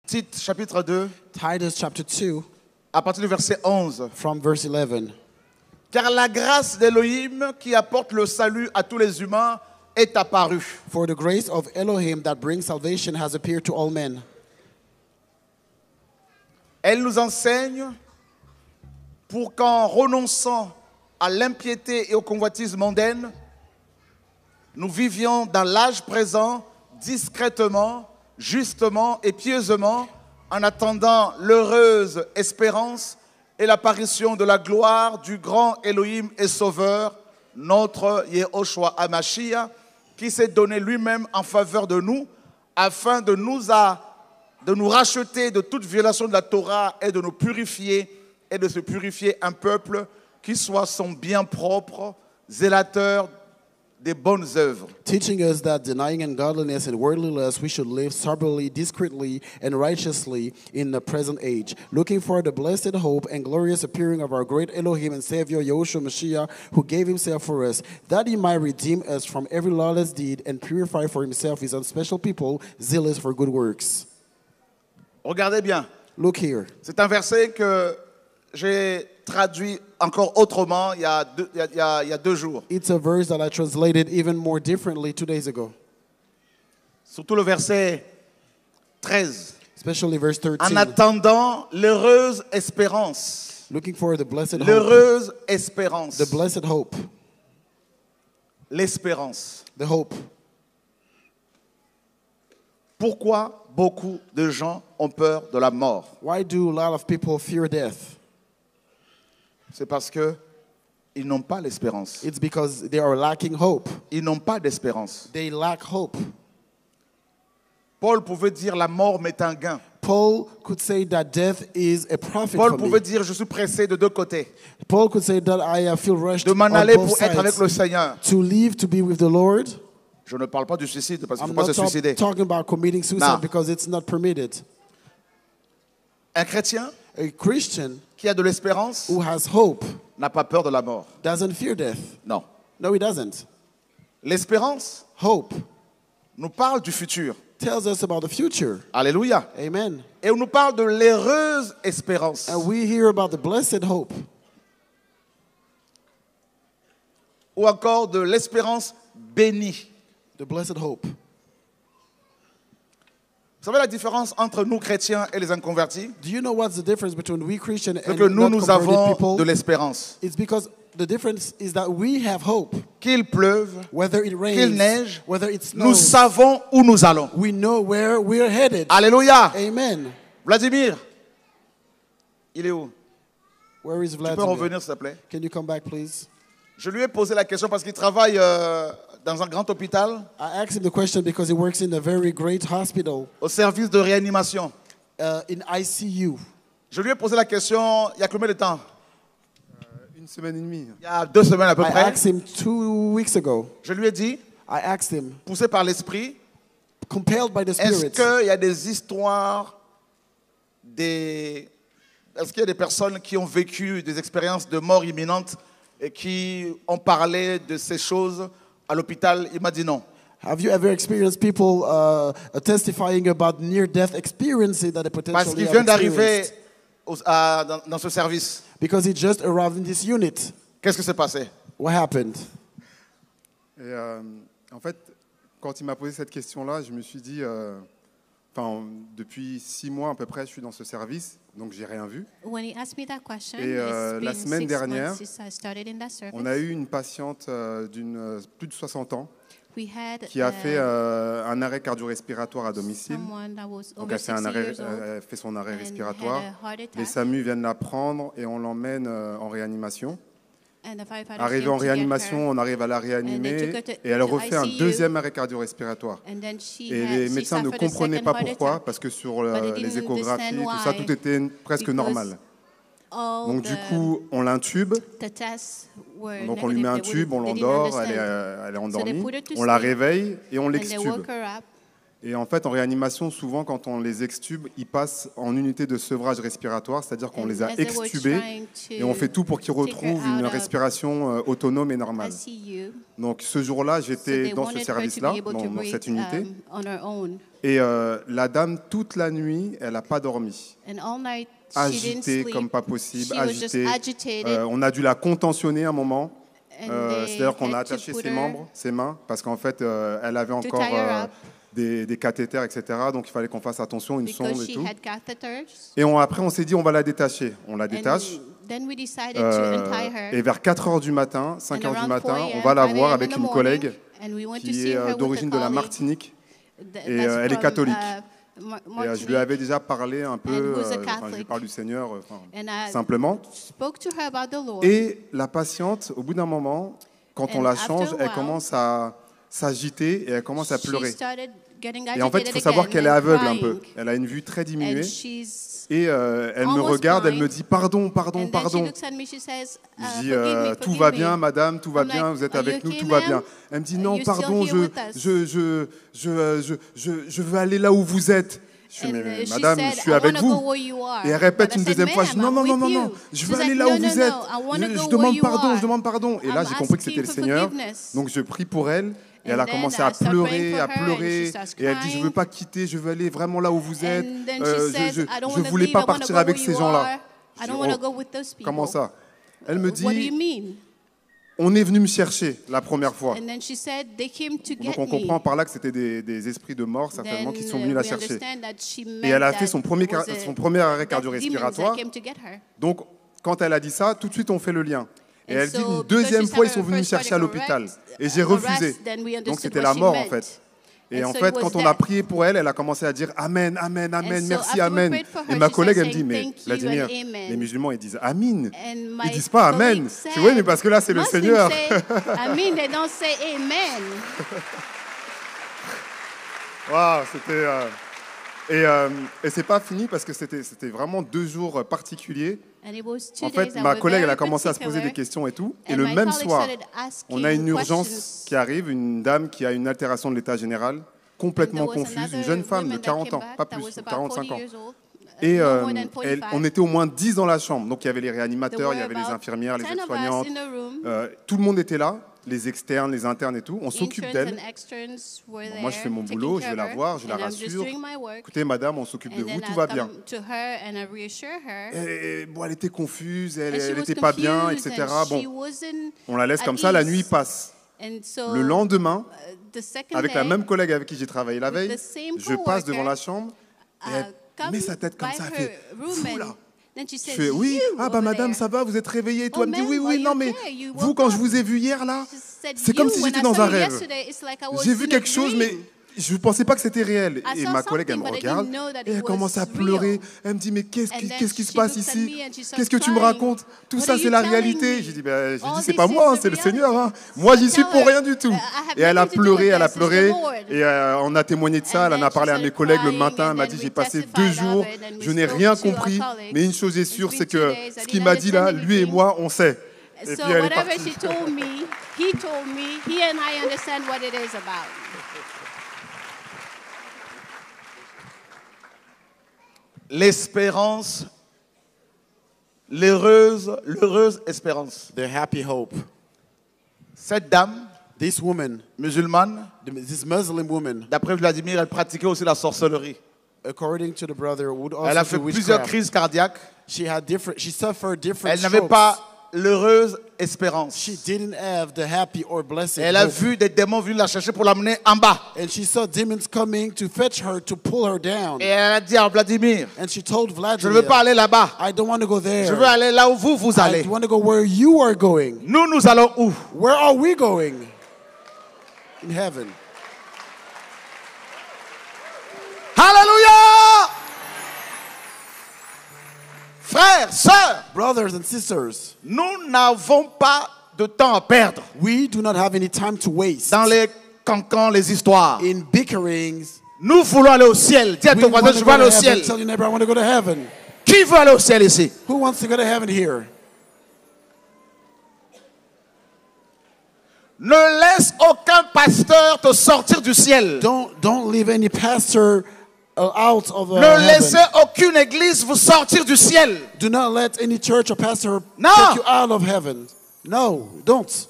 Tite chapitre 2, Titus chapter 2, à partir du verset 11. from verse 11. Car la grâce d'Élohim qui apporte le salut à tous les humains est apparue. For the grace of Elohim that brings salvation has appeared to all men. Elle nous enseigne pour qu'en renonçant à l'impiété et aux convoitises mondaines, nous vivions dans l'âge présent discrètement, justement et pieusement, en attendant l'heureuse espérance et l'apparition de la gloire du grand Elohim et Sauveur, notre Yehoshua HaMashiach, qui s'est donné lui-même en faveur de nous, afin de nous racheter de toute violation de la Torah et de nous purifier et de se purifier un peuple qui soit son bien propre, zélateur des bonnes œuvres. Teaching us that denying ungodliness and worldly lust, we should live soberly, discreetly, and righteously in the present age, looking for the blessed hope and glorious appearing of our great Elohim and Savior, Yahushua Mashiach, who gave himself for us, that he might redeem us from every lawless deed and purify for himself his own special people, zealous for good works. Regardez bien, Look here. c'est un verset que j'ai traduit encore autrement il y a 2 jours. It's a verse that I translated even more differently 2 days ago, Surtout le verset 13. especially verse En 13. attendant l'heureuse espérance. Looking for the blessed hope. L'heureuse espérance. The blessed hope. L'espérance. The hope. Pourquoi beaucoup de gens ont peur de la mort? Why do a lot of people fear death? C'est parce que ils n'ont pas l'espérance. It's because they are lacking hope. Ils n'ont pas d'espérance. They lack hope. Paul pouvait dire la mort m'est un gain. Paul could say that death is a profit Paul for me. pouvait dire je suis pressé de 2 côtés. Paul could say that I feel rushed De m'en on aller both pour être avec sides. le Seigneur. To leave to be with the Lord. Je ne parle pas du suicide parce qu'il ne I'm faut pas not se suicider. talking about committing suicide Non. because it's not permitted. Un chrétien A Christian qui a de l'espérance who has hope n'a pas peur de la mort. doesn't fear death. Non. No, he doesn't. L'espérance Hope nous parle du futur. tells us about the future. Alléluia. Amen. Et on nous parle de l'heureuse espérance. And we hear about the blessed hope Ou encore de l'espérance bénie. the blessed hope. Vous savez la différence entre nous chrétiens et les inconvertis? Do you know what's the difference between we Christian C'est and que nous, not nous converted avons people? de l'espérance. It's because the difference is that we have hope. Qu'il pleuve, Whether it qu'il rains, neige, whether it nous snows, savons où nous allons. we know where we're headed. Alléluia. Amen. Vladimir, il est où? Where is Tu peux Vladimir? revenir s'il te plaît? Can you come back, please? Je lui ai posé la question parce qu'il travaille dans un grand hôpital I asked him the question because he works in a very great hospital au service de réanimation. in ICU. Je lui ai posé la question il y a combien de temps? Une semaine et demie. Il y a 2 semaines à peu I près. asked him 2 weeks ago. Je lui ai dit, I asked him, poussé par l'esprit, compelled by the est-ce Spirit, qu'il y a des histoires, est-ce qu'il y a des personnes qui ont vécu des expériences de mort imminente et qui ont parlé de ces choses à l'hôpital? Il m'a dit non. have you ever experienced people testifying about near-death experiences that they Parce potentially qu'il have vient d'arriver experienced? dans ce service. Because he just arrived in this unit. Qu'est-ce qui s'est passé? What happened? Et en fait, quand il m'a posé cette question-là, je me suis dit, depuis 6 mois à peu près, je suis dans ce service, donc j'ai rien vu. When he asked me that question, Et, it's la been semaine 6 dernière, months since I started in that service. On a eu une patiente d'une plus de 60 ans We had qui a fait un arrêt cardio-respiratoire à domicile. someone that was Donc over elle 60 years old elle fait son arrêt and respiratoire. had a heart Les attack. SAMU viennent la prendre et on l'emmène en réanimation. And the firefighters Arrivé came en to get réanimation, her, on arrive à la And they réanimer took her to- et elle to refait un ICU. deuxième arrêt cardio-respiratoire. and then she Et had- les she médecins ne suffered a comprenaient second pas heart pourquoi, attack. parce que sur But they les didn't échographies, understand tout ça, why, tout était presque because normal. all Donc du the- coup, on l'intube, the tests were donc on lui met un negative. They tube, on didn't l'endort, elle understand. est endormie, put her to on la sleep, réveille et on And they l'extube. woke her up Et en fait, en réanimation, souvent, quand on les extube, ils passent en unité de sevrage respiratoire, c'est-à-dire qu'on les a as they were extubés trying to et on fait tout pour qu'ils take her retrouvent une out of respiration autonome et normale. ICU, Donc ce jour-là, so j'étais they dans ce wanted her to service-là, be able to dans breathe cette unité. on her own. Et la dame, toute la nuit, elle n'a pas dormi. And all night she didn't Agitée sleep. comme pas possible, She was just agitée. agitated. On a dû la contentionner un moment. And they C'est-à-dire qu'on a had to attaché put ses her membres, ses mains, parce qu'en fait, elle avait encore tie her up. des cathéters, etc. Donc il fallait qu'on fasse attention, une sonde because et she tout. had catheters. Et après, on s'est dit, on va la détacher. On la détache. And then we decided to untie her. Et vers 4 h du matin, 5 And h du around matin, 4 on a.m., va la 5 voir a.m. avec in the une morning, collègue and we went to qui see est her with a d'origine de la colleague Martinique. that- Et that's elle est from, catholique. Martinique. Je lui avais déjà parlé un peu, who's a je lui Catholic. parle du Seigneur, And I simplement. spoke to her about the Lord. Et la patiente, au bout d'un moment, quand on And la after change, a elle while, commence à s'agiter et elle commence à she pleurer. started getting Et en fait, il agitated faut savoir again qu'elle est and aveugle un crying. peu. Elle a une vue très diminuée. And she's Et elle me almost regarde, elle me blind. dit pardon, pardon, And then she pardon. looks at me, she says, Je dis forgive me, tout forgive va me. bien, madame, tout va I'm bien, like, vous êtes "Are you avec nous, okay, tout va ma'am? bien. Elle me dit non, You're still pardon, here with us." je veux aller là où vous êtes. Je dis, And, mais she madame, said, je suis "I avec wanna go vous. where you are." Et elle répète But I une said, deuxième fois, je dis non, "Ma'am, non, I'm non, non, with non, you." je She's veux aller like, là "No, où no, vous no, êtes. I wanna go Je where demande you pardon, are. je demande pardon. Et là, I'm j'ai compris que c'était le asking for Seigneur. forgiveness. Donc je prie pour elle. Et elle And a then commencé I à started praying pleurer, for à her, and she pleurer. starts Et elle dit, je crying. veux pas quitter, je veux aller vraiment là où vous êtes. And then she says, "I don't Je wanna voulais leave, pas I wanna partir go avec where ces you gens-là. are. Je I dis, don't wanna oh, go with those people." comment ça? Elle me What do you dit, mean? on est venu me chercher la première fois. And then she said, "They came to Donc get on comprend me." par là que c'était des esprits de mort certainement qui sont venus la we chercher. understand that she meant Et elle a that fait son premier it was arrêt that cardio-respiratoire. demons that came to get her. Donc quand elle a dit ça, tout de suite on fait le lien. Et And elle dit so, une because deuxième she's fois ils having sont her venus me first chercher à cardiac l'hôpital. arrest, Et j'ai refusé. then we Donc understood c'était what la she mort en meant. fait. Et And en so fait, it was quand on a death. prié pour elle, elle a commencé à dire Amen, Amen, Amen, And so merci, after we Amen. prayed for her, Et ma she collègue, started elle me dit, saying, mais "Thank you Vladimir, and amen." les musulmans, ils disent Amin. And Ils my disent pas Amen. colleague Je dis, said, oui, mais parce que là, c'est le Muslims Seigneur. say, I mean, they don't say amen. Waouh, c'était. Et c'est pas fini parce que c'était vraiment 2 jours particuliers. And it was 2 En days fait, that ma were collègue, elle a very commencé à se poser des particular. questions et tout. Et And le my même colleague soir, started asking on a une urgence questions. qui arrive, une dame qui a une altération de l'état général, complètement And there was confuse, une another jeune femme de woman that 40 ans, came back pas that plus, was about 45 40 ans. years old, Et no more than 45. on était au moins 10 dans la chambre. Donc il y avait les There réanimateurs, il y were avait les about infirmières, les 10 of us aides-soignantes. in the room. Tout le monde était là, les externes, les internes et tout. On s'occupe Interns d'elle. and externs were Bon, there, moi, je fais mon taking boulot, je care vais of la her, voir, je la and I'm just rassure. doing my work. Écoutez, madame, on s'occupe de And vous, then tout I va come bien. to her and I reassure her. Et, bon, elle était confuse, And elle she was n'était pas bien, confused etc. and she Bon, wasn't on la laisse at comme ça, la ease. nuit passe. And so, Le lendemain, the second avec la day, même collègue avec qui j'ai travaillé la veille, the same je passe devant coworker, la chambre et elle come met sa tête comme by ça, elle her fait room Vous and là. then she Je says, fais oui, "You ah bah over madame, there." ça va, vous êtes réveillée et tout. Oh, Elle me dit oui, ma'am, oui, are non you mais okay? You vous, woke quand je up? vous ai vu hier là, She said, c'est comme "You, si when j'étais I dans saw un you rêve. yesterday, it's like I was J'ai vu in a quelque chose, mais dream." je ne pensais pas que c'était réel. I Et saw ma collègue, elle me something, but I regarde didn't know that et it elle commence à was pleurer. real. Elle me dit, mais qu'est-ce And then qui se she passe looks at ici? me and she starts Qu'est-ce que tu me crying. racontes? Tout What ça, are c'est you la telling réalité. me? J'ai dit, ben, All c'est this pas is moi, the c'est le reality. Seigneur. Hein. Moi, j'y So suis tell pour her, rien du tout. I have Et elle a nothing to do with pleuré, elle a this, it's the pleuré. Lord. Et on a témoigné de ça. Elle en And a then parlé she à mes started collègues le crying, matin. and Elle m'a then dit, we j'ai passé testified 2 of jours, it, and we je n'ai spoke rien to our compris. colleagues. Mais une chose est It's sûre, been c'est 2 que days, I ce qu'il didn't m'a dit là, understand lui et anything. moi, on sait. Et So puis elle est whatever partie. she told me, he and I understand what it is about. L'espérance, l'heureuse espérance. The happy hope. Cette dame This woman, musulmane, this Muslim woman, d'après Vladimir, elle pratiquait aussi la sorcellerie. according to the brother, would also Elle a do fait plusieurs witchcraft. crises cardiaques. She suffered different Elle n'avait strokes. pas l'heureuse espérance. She didn't have the happy or blessed Et elle a hope. vu des démons venir la chercher pour l'amener en bas. And she saw demons coming to fetch her, to pull her down. Et elle a dit à Vladimir, And she told je ne Vladimir, veux pas aller là-bas. I don't want to go there. Je veux aller là où vous I allez. want to go where you are going. Nous allons où? Where are we going? In heaven. Alléluia! Frères, sœurs, Brothers and sisters, nous n'avons pas de temps à perdre we do not have any time to waste dans les cancans, les histoires. in bickerings. Nous voulons aller au ciel. Dis à We ton voisin, want je to veux go aller to au ciel. heaven. Tell your neighbor, I want to go to heaven. Qui veut aller au ciel ici? Who wants to go to heaven here? Ne laisse aucun pasteur te sortir du ciel. Don't leave any pastor out of Ne heaven. laissez aucune église vous sortir du ciel. Do not let any church or pastor No. take you out of heaven. No, don't.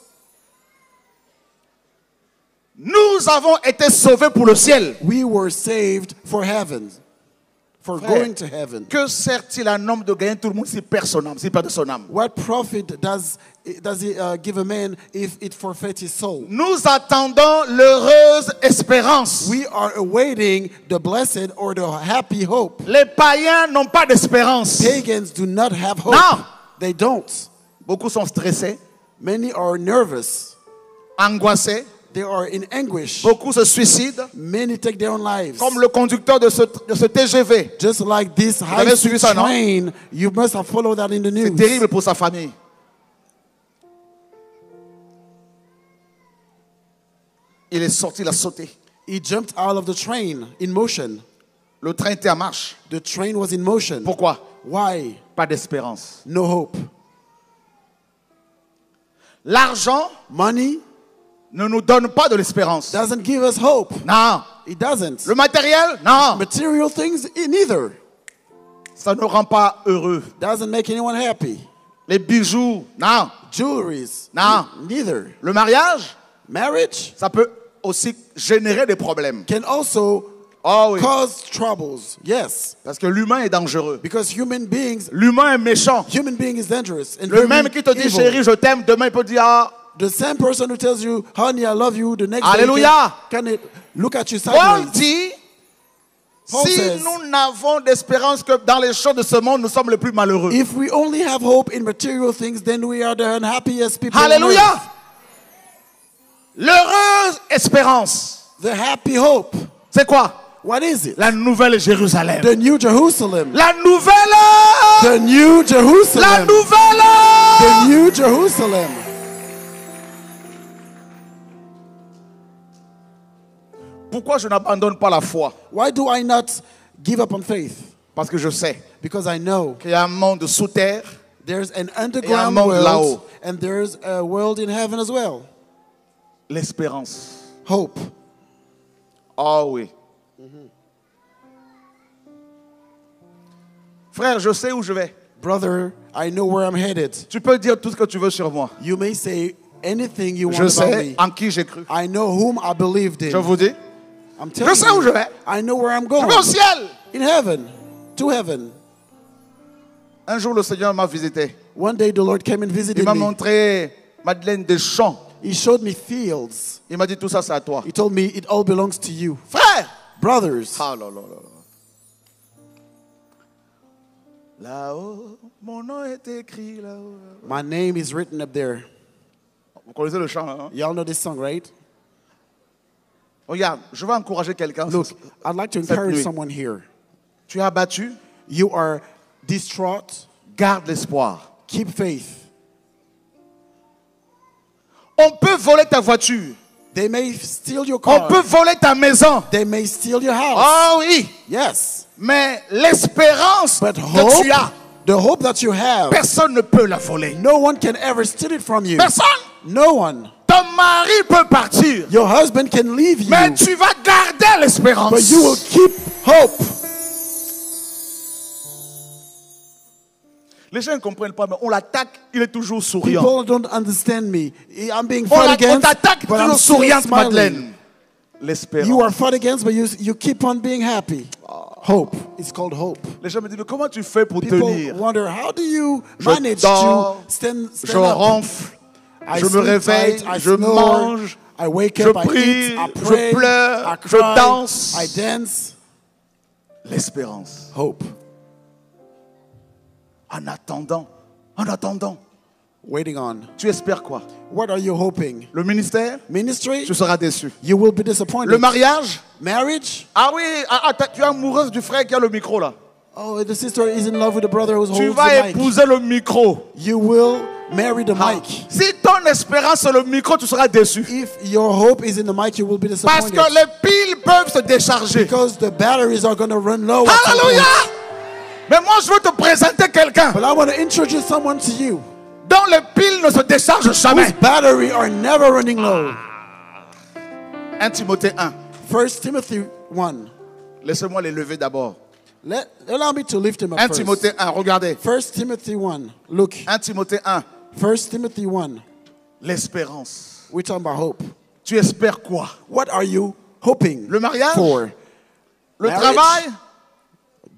Nous avons été sauvés pour le ciel. We were saved for heaven, for Frère, going to heaven. que sert-il à un homme de gagner tout le monde s'il perd son âme, s'il perd son âme? What profit does he give a man if it forfeits his soul? Nous attendons l'heureuse espérance. We are awaiting the blessed or the happy hope. Les païens n'ont pas d'espérance. Pagans do not have hope. No. They don't. Beaucoup sont stressés, Many are nervous. angoissés. They are in anguish. Beaucoup se suicident, Many take their own lives. comme le conducteur de ce TGV. Just like this avez suivi high-speed ça, non? train, you must have followed that in the C'est news. terrible pour sa famille. Il est sorti, il a sauté. He jumped out of the train in motion. Le train était en marche. The train was in motion. Pourquoi? Why? Pas d'espérance. No hope. L'argent Money ne nous donne pas de l'espérance. doesn't give us hope. Non. It doesn't. Le matériel? Non. Material things, neither. Ça ne rend pas heureux. Doesn't make anyone happy. Les bijoux? Non. Jewelries? No. Neither. Le mariage? Marriage Ça peut aussi générer des problèmes. can also Oh oui. cause troubles. Yes. Parce que l'humain est dangereux. Because human being L'humain is dangerous. And Le very même qui te dit evil. chérie, je t'aime, demain il peut dire ah. The same person who tells you, honey, I love you, the next Alléluia. day can look at you Paul sideways. dit, Paul si says, nous n'avons d'espérance que dans les choses de ce monde, nous sommes les plus malheureux. if we only have hope in material things, then we are the unhappiest people on Alléluia. earth. L'heureuse espérance, The happy hope. c'est quoi? What is it? La nouvelle Jérusalem. The New Jerusalem. La nouvelle. The New La Jerusalem. nouvelle. The New Jerusalem. Pourquoi je n'abandonne pas la foi? Why do I not give up on faith? Parce que je sais Because I know qu'il y a un monde sous terre. there's an Et un underground monde world là-haut. and there's a world in heaven as well. L'espérance. Hope. Oh oui. Frère, je sais où je vais. Brother, I know where I'm headed. Tu peux dire tout ce que tu veux sur moi. You may say anything you Je want about sais me. en qui j'ai cru. I know whom I believed in. Je vous dis, I'm telling sais où je you, vais. I know where I'm je going. vais au ciel. In heaven. To heaven. Un jour, le Seigneur m'a visité. One day the Lord came and Il visited m'a me. montré Madeleine Deschamps. He showed me fields. Il m'a dit tout ça, c'est à toi. He told me it all belongs to you. Frère. Brothers. Ah là là là là. Là-haut, mon nom est écrit là-haut. My name is written up there. Vous connaissez le chant, hein? Y'all know this song, right? Regarde, je vais encourager quelqu'un. Look, I'd like to Cette encourage nuit. someone here. Tu es abattu, You are distraught. garde l'espoir. Keep faith. On peut voler ta voiture. They may steal your On car. peut voler ta maison. They may steal your house. Oh oui. Yes. Mais l'espérance But que hope, tu as, the hope that you have, personne ne peut la voler. no one can ever steal it from you. Personne. No one. Ton mari peut partir. Your husband can leave you, Mais tu vas garder l'espérance. but you will keep hope. Les gens ne comprennent pas, mais on l'attaque, il est toujours souriant. People don't understand me. I'm being On fought against, t'attaque, but I'm toujours still souriante, smiling. Madeleine. L'espérance. You are fought against, but you keep on being happy. Hope. It's called hope. Les gens me disent, mais comment tu fais pour People tenir? wonder, how do you Je manage dors, to stand je up? ronfle, I je me sleep réveille, tight, I je snore, mange, I wake je up, I prie, eat, I je pray, pleure, I je cry, danse. I dance. L'espérance. Hope. En attendant, Waiting on. tu espères quoi? What are you hoping? Le ministère? Ministry? Tu seras déçu. You will be disappointed. Le mariage? Marriage? Ah oui, tu es amoureuse du frère qui a le micro là. Oh, the sister is in love with the brother who Tu holds vas the mic. épouser le micro. You will marry the Ah. mic. Si ton espérance c'est le micro, tu seras déçu. If your hope is in the mic, you will be Parce disappointed. que les piles peuvent se décharger. Because the batteries are going to run low. at some Alléluia! point. Mais moi je veux te présenter quelqu'un. But I want to introduce someone to you. dont les piles ne se déchargent whose jamais. battery are never running low. 1 Timothée 1. 1 Timothy 1. Laissez-moi les lever d'abord. Allow me to lift him up 1 first. Timothée 1, regardez. 1 Timothy 1. Look, 1 Timothée 1, 1 Timothy 1. l'espérance. We're talking about hope. Tu espères quoi? What are you hoping Le mariage? for? Le Marriage, travail?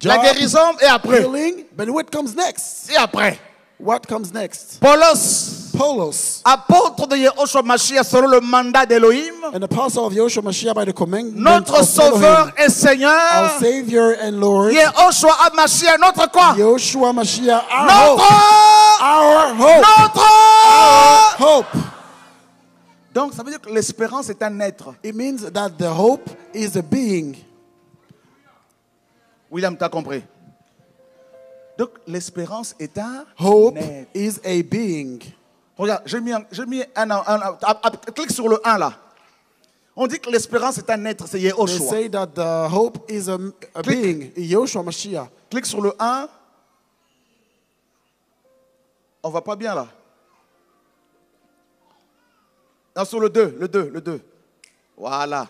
La job, guérison? Et après? healing, but what comes next? Et après? What comes next? Paulos, Apollos, apôtre de Yehoshua Mashiach selon le mandat d'Elohim, an apostle of Yahushua Mashiach by the commandment notre of Sauveur Elohim, et our Seigneur, Savior and Lord, Yehoshua Mashiach, notre quoi? Yahushua Mashiach, Notre! our hope, Notre! hope. Donc ça veut dire que l'espérance est un être. It means that the hope is a being. William, t'as compris? Donc l'espérance est un Hope être. is a being. Regarde, j'ai mis clique sur le 1 là. On dit que l'espérance est un être, c'est They Yehoshua. say that the hope is a being, Yahushua Mashiach. Clique sur le 1. On va pas bien là. Non, sur le 2, le 2. Voilà.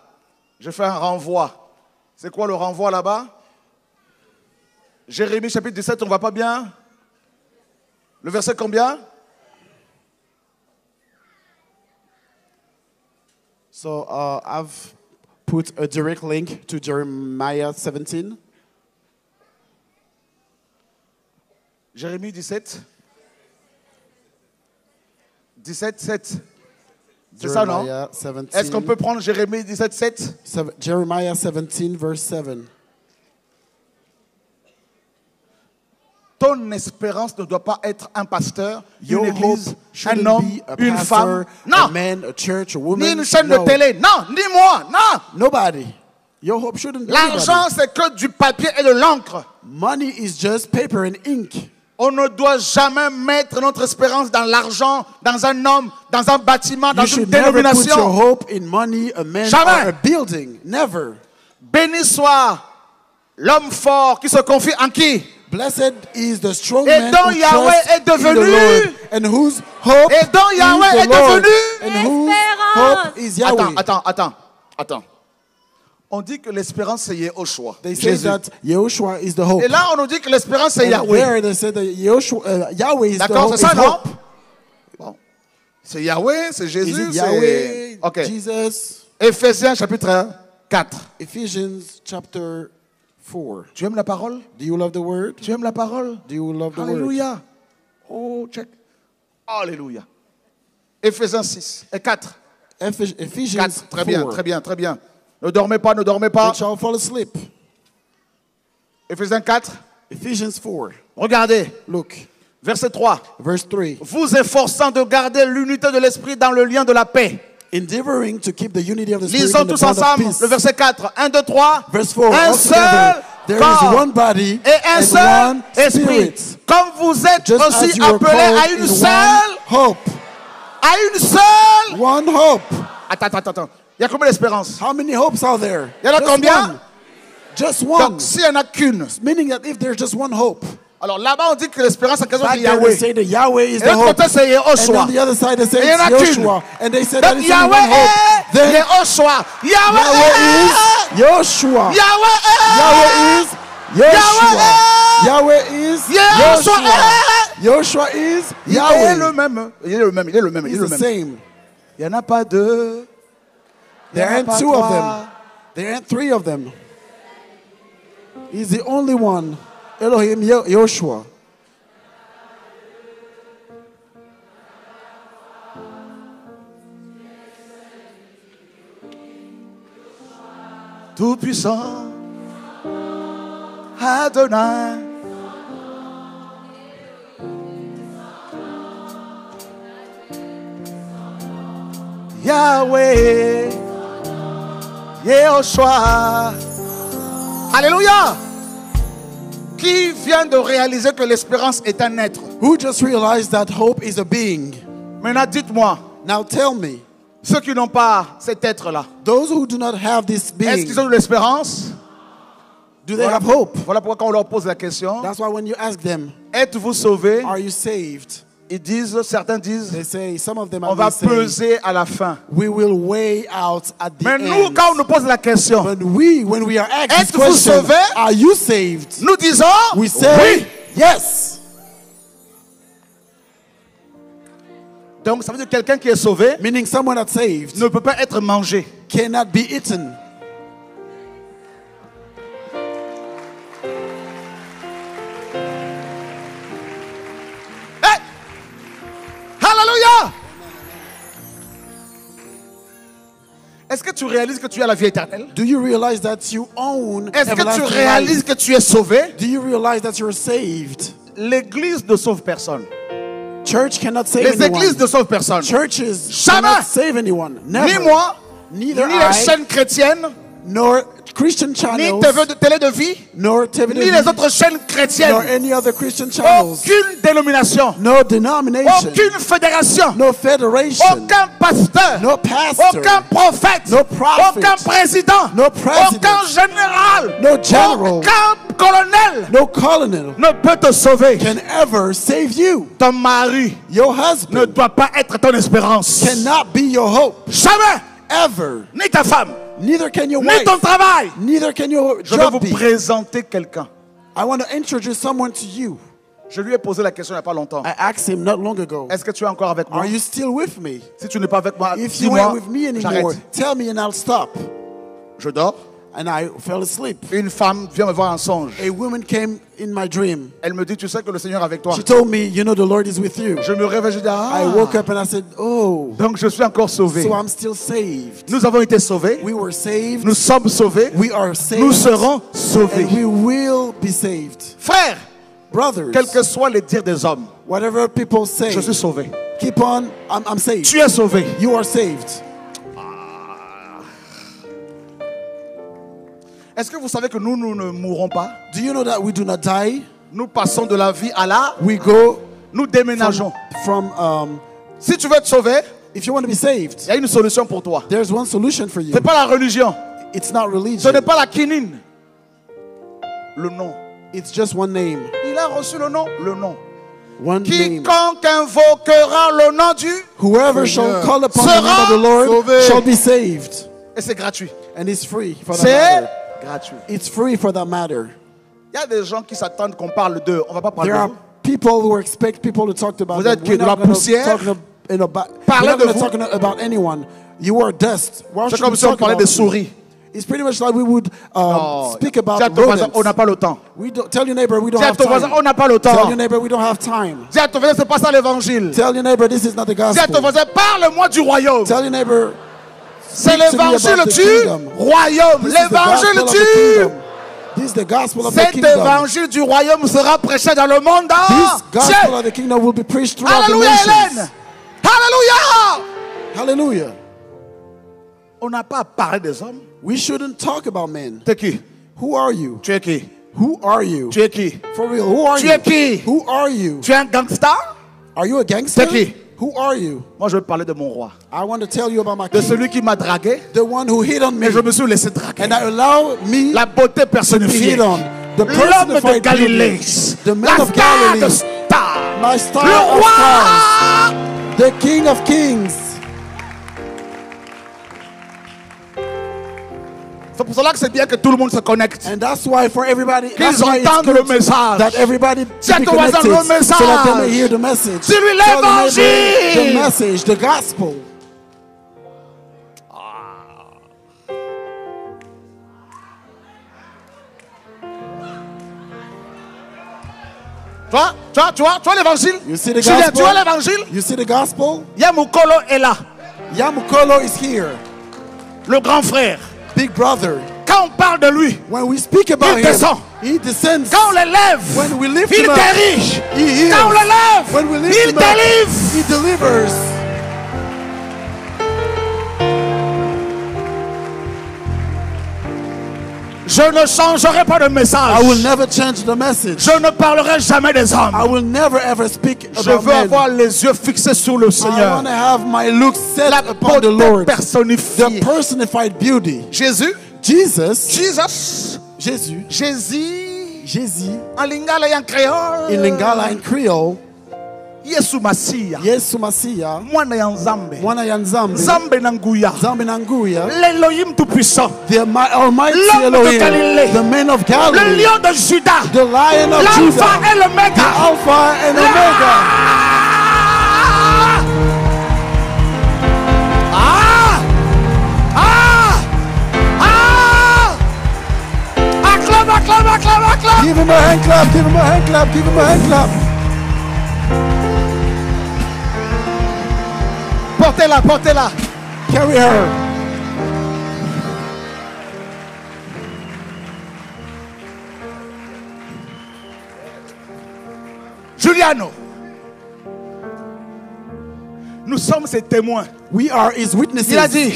Je fais un renvoi. C'est quoi le renvoi là-bas? Jérémie chapitre 17, on va pas bien? Le verset combien? So I've put a direct link to Jeremiah 17. Jérémie 17. 17, 7. C'est ça, non? Jeremiah 17. Est-ce qu'on peut prendre Jérémie 17, 7? Jeremiah 17, verse 7. Ton espérance ne doit pas être un pasteur, Your une église, hope un shouldn't homme, be a une pastor, femme. a Non! man, a church, a Ni woman. une chaîne de No. télé. Non! Ni moi. Non! Nobody. Your hope shouldn't be L'argent, anybody. c'est que du papier et de l'encre. Money is just paper and ink. On ne doit jamais mettre notre espérance dans l'argent, dans un homme, dans un bâtiment, dans You une should never put your dénomination. hope in money, a man, Jamais. or a building. Never. Béni soit l'homme fort qui se confie en qui? Blessed is the strong Et man dont who Yahweh trusts est in the devenu- Lord, and whose hope Et dont Yahweh is est the Lord, devenu- and whose Espérance. hope is Yahweh. Attends. On dit que l'espérance c'est Yehoshua. They say Jésus. that Yahushua is the hope. Et là, on nous dit que l'espérance c'est And Yahweh. there they say that Yahweh is the D'accord, hope. c'est ça, is non? hope. Bon. C'est Yahweh, c'est Is Jésus, it Yahweh, c'est... Ok. Jesus? Éphésiens chapitre 4. Ephesians chapter 4. Tu aimes la parole? Do you love the word? Tu aimes la parole? Do you love the word? Alléluia. Oh, check. Alléluia. Éphésiens 6 et 4. Ephesians 4. Très bien, 4. très bien. Ne dormez pas. Don't shall fall asleep. Éphésiens 4. Ephesians 4. Regardez. Look, Verset 3. verse 3. Vous efforçant de garder l'unité de l'esprit dans le lien de la paix. Endeavoring to keep the unity of the spirit Lisons in the tous bond of ensemble peace. le verset 4. 1, 2, 3. Verse 4. Un All seul together, there is corps one body et un and seul one esprit. spirit. Comme vous êtes Just as aussi you were appelés à called une in seule, one hope. à une seule. One hope. Attends. Il y a combien d'espérances? How many hopes are there? Il y en a Just combien? one. Just one. Donc, s'il n'y en a qu'une. Meaning that if there's just one hope, Alors là-bas, on dit que l'espérance, c'est quelque chose back de there they Yahweh. say that Yahweh is Et the l'autre hope. côté, c'est And Yehoshua. on the other side they say Et il y en it's a qu'une. Joshua. And they say that Donc it's only Yahweh one hope. est Then Yehoshua. Yahweh Yahweh is Joshua. est Yahweh Yahweh is Joshua. Yahweh Yahweh is Yehoshua Joshua. Joshua is Il est Yahweh. le même. Il est le même. He's the same. Il n'y en a pas deux. There Il y en a aren't pas two of trois. them. There aren't three of them. He's the only one. Elohim Joshua. Tout-puissant. Adonai. Yahweh. Yehoshua. Alléluia. Qui vient de réaliser que l'espérance est un être? Who just realized that hope is a being? Maintenant, dites-moi, Now tell me, ceux qui n'ont pas cet être-là, those who do not have this est-ce being, qu'ils ont de l'espérance? do they have hope? Voilà pourquoi quand on leur pose la question, That's why when you ask them, êtes-vous sauvés? are you saved? certains disent, They say, some of them on at va least say, peser à la fin. we will weigh out at the Mais end. nous, quand on nous pose la question, But when we are asked this Êtes-vous question, sauvés? are you saved? nous disons We say, oui. yes. Donc ça veut dire que quelqu'un qui est sauvé Meaning someone that's saved ne peut pas être mangé. cannot be eaten. Hey! Hallelujah! Est-ce que tu réalises que tu as la vie éternelle? Do you realize that you own Est-ce que tu everlasting réalises life? que tu es sauvé? Do you realize that you're saved? L'église ne sauve personne. Church cannot save Les anyone. églises ne sauvent personne. Churches Jamais. cannot save anyone. Never. Ni moi, Neither ni I, les chaînes chrétiennes, nor Christian ni channels, télé de vie, nor TV, ni les autres chaînes nor chrétiennes. any other Christian channels, Aucune dénomination, no denomination, aucune fédération, no federation, aucun pasteur, no pastor, aucun prophète, no prophet, aucun président, no president, aucun général, no general, aucun colonel no colonel ne peut te sauver. can ever save you. Ton mari Your ne husband doit pas être ton espérance. cannot be your hope. Jamais. Ever. Ni ta femme, Neither can your ni wife. ton travail. Neither can your Je vais job vous be. présenter quelqu'un. I want to introduce someone to you. Je lui ai posé la question il n'y a pas longtemps. I asked him not long ago, Est-ce que tu es encore avec moi? are you still with me? Si tu n'es pas avec moi, If you dis-moi, ain't with me anymore, j'arrête. tell me and I'll stop. Je dors. And I fell asleep. Une femme vient me voir en songe. A woman came in my dream. Elle me dit, tu sais que le Seigneur est avec toi. She told me, you know, the Lord is with you. Je me réveille, je dis, I woke up and I said, oh, Donc je suis encore sauvé. so I'm still saved. Nous avons été sauvés. We were saved. Nous sommes sauvés. We are saved. Nous serons sauvés. And we will be saved. Frères, Brothers, quels que soient les dires des hommes, whatever people say, je suis sauvé. keep on. I'm saved. Tu es sauvé. You are saved. Est-ce que vous savez que nous ne mourrons pas? Do you know that we do not die? Nous passons de la vie à là. We go Nous déménageons. from Si tu veux être sauvé, if you want to be saved, il y a une solution pour toi. there's one solution for Ce you. n'est pas la religion. It's not Ce religion. n'est pas la quinine. Le nom. It's just one name. Il a reçu le nom. Le nom. One name. Quiconque invoquera le nom du... Whoever shall call upon the sera name of the Lord sauvé. shall be saved. Et c'est gratuit. And it's free for that C'est matter. gratuit. It's free for that matter. Il y a des gens qui s'attendent qu'on parle d'eux. On ne va pas parler There de are vous. people who expect people to talk about Vous them. êtes qui, de la poussière? Parlez We're not de going to vous. talk about anyone. You are dust. Why C'est should comme we si on talk parlait about des you? souris. It's pretty much like we would speak about Dis à ton voisin, rodents. on n'a pas le temps. We don't, tell your neighbor we don't Dis à have ton voisin, time. on n'a pas le Tell temps. your neighbor we don't have time. Dis à ton voisin, c'est pas ça l'évangile. Tell your neighbor this is not the Dis à ton gospel. voisin, parle-moi du royaume. Tell your neighbor C'est speak to me l'évangile about the du kingdom. royaume. This is the L'évangile gospel of the du... kingdom. This is the gospel of the Cet kingdom. évangile du royaume sera prêché dans le monde This gospel entier. of the kingdom will be preached throughout the Alléluia, nations. Hélène. Alléluia. Hallelujah. On n'a pas à parler des hommes. We shouldn't talk about men. T'es qui? Who are you? Tu es qui? Who are you? Tu es qui? For real, who are Tu you? es qui? Who are you? Tu es un gangster? Are you a gangster? T'es qui? Who are you? Moi, je veux parler de mon roi. I want to tell you about my De king. celui qui m'a dragué. The one who hit on me. Et je me suis laissé draguer. And I allow me La beauté to be personnifiée. hit on. The L'homme de personified Galilée. beauty. The man La of star Galilee. de star. My star Le of roi. stars. The King of Kings. C'est pour cela que c'est bien que tout le monde se connecte. And that's why for everybody, that's Qu'ils why it's entendent good le message. that everybody Dis à be ton voisin connected le message. so that they may hear the message. Dis-lui Tell the neighbor l'évangile. the message, the gospel. Tu vois l'évangile? You see the Julien, gospel? tu vois l'évangile? You see the gospel? Yamukolo est là, Yamukolo is here, le grand frère. big brother. Quand on parle de lui, When we speak about Il him, descend. he descends. quand on l'élève, When we lift il him up, dirige. he heals. Quand on l'élève, When we lift il him up, délivre. he delivers. Je ne changerai pas de message. I will never change the message. Je ne parlerai jamais des hommes. I will never ever speak Je about veux men. avoir les yeux fixés sur le I Seigneur. want to have my look set La upon the beauté Lord. personnifiée. The personified beauty. Jésus, Jesus, Jesus, Jésus, Jésus, Jésus, en lingala et en créole. in Lingala and Creole, Yesu Masiya. Yesu Masiya, Mwana ya Nzambe. mwana ya Nzambe, Nzambe na nguya. Nzambe na nguya, L'Elohim tout-puissant. the Almighty L'homme de Elohim, Galilée. the man of Le Galilee, lion de Juda. the Lion of L'alpha Judah, et l'oméga. Alpha and Omega. Acclame. Give him a hand clap, give him a hand clap, give him a hand clap. Portez-la, portez-la. Carry her. Giuliano. Nous sommes ses témoins. We are his witnesses. Il a dit,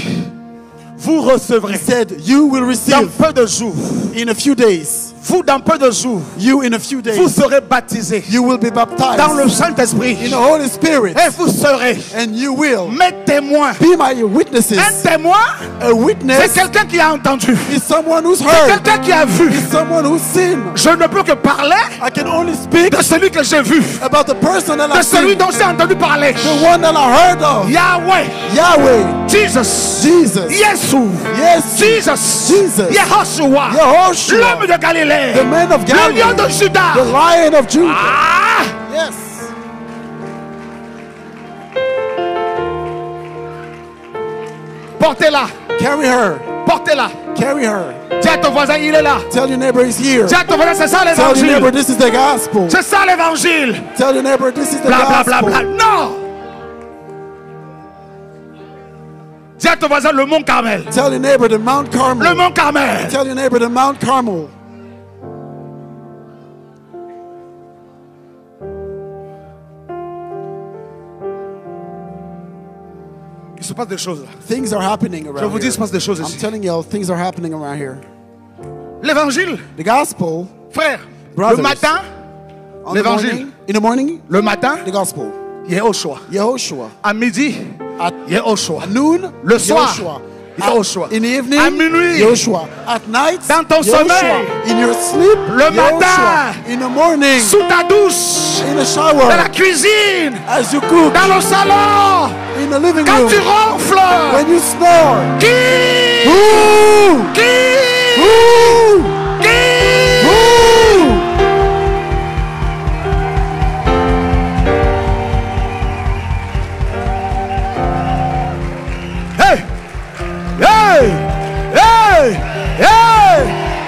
vous He recevrez said, you will dans receive peu de jours. in a few days. Vous, dans peu de jours, You in a few vous days. serez baptisés You will be baptized dans le Saint-Esprit. in the Holy Spirit. Et vous serez And you will mes témoins. be my witnesses. Un témoin, A c'est witness quelqu'un qui a entendu. is someone who's C'est heard. quelqu'un qui a vu. Is someone who's seen. Je ne peux que parler I can only speak de celui que j'ai vu, about the person that de I've celui seen. dont j'ai entendu parler. The one that I heard of. Yahweh, Yahweh. Jesus, Jesus. Yesu, Yes. Jesus, Jesus. Yehoshua, Yehoshua. l'homme de Galilée, The man of le Galilee. lion de Juda. The Lion of Judah. Ah! Yes. Portez-la, Carry her. portez-la. Carry her. Dis à ton voisin, il est là. Tell your neighbor he's here. Dis à ton voisin, c'est ça Tell your neighbor l'évangile. this is the gospel. C'est ça l'évangile. Tell your neighbor this is the Bla bla bla gospel. bla. Non. Dis à ton voisin le mont Carmel. Tell your neighbor the Mount Le Carmel. mont Carmel. Tell your neighbor the Mount Carmel. Il se passe des choses là. Things are happening Je around vous dis, il se here. passe des choses I'm ici. telling you, things are happening around here. L'évangile, The gospel, frère. Brothers. Le matin, on the l'évangile. morning, in the morning, Le matin, the gospel. Yehoshua. Yehoshua. À midi, At Yehoshua. noon, Le soir, Yehoshua. Yehoshua. In the evening, À minuit, Yehoshua. At night, Dans ton Yehoshua. sommeil. In your sleep, Le Yehoshua. matin. In the morning, sous ta douche, in the dans la shower, cuisine, as you cook, dans le salon, in the living quand room, tu ronfles. when you snore. Qui? Ooh! Qui? Ooh! Qui? Ooh! Hey! Hey! Hey! Hey!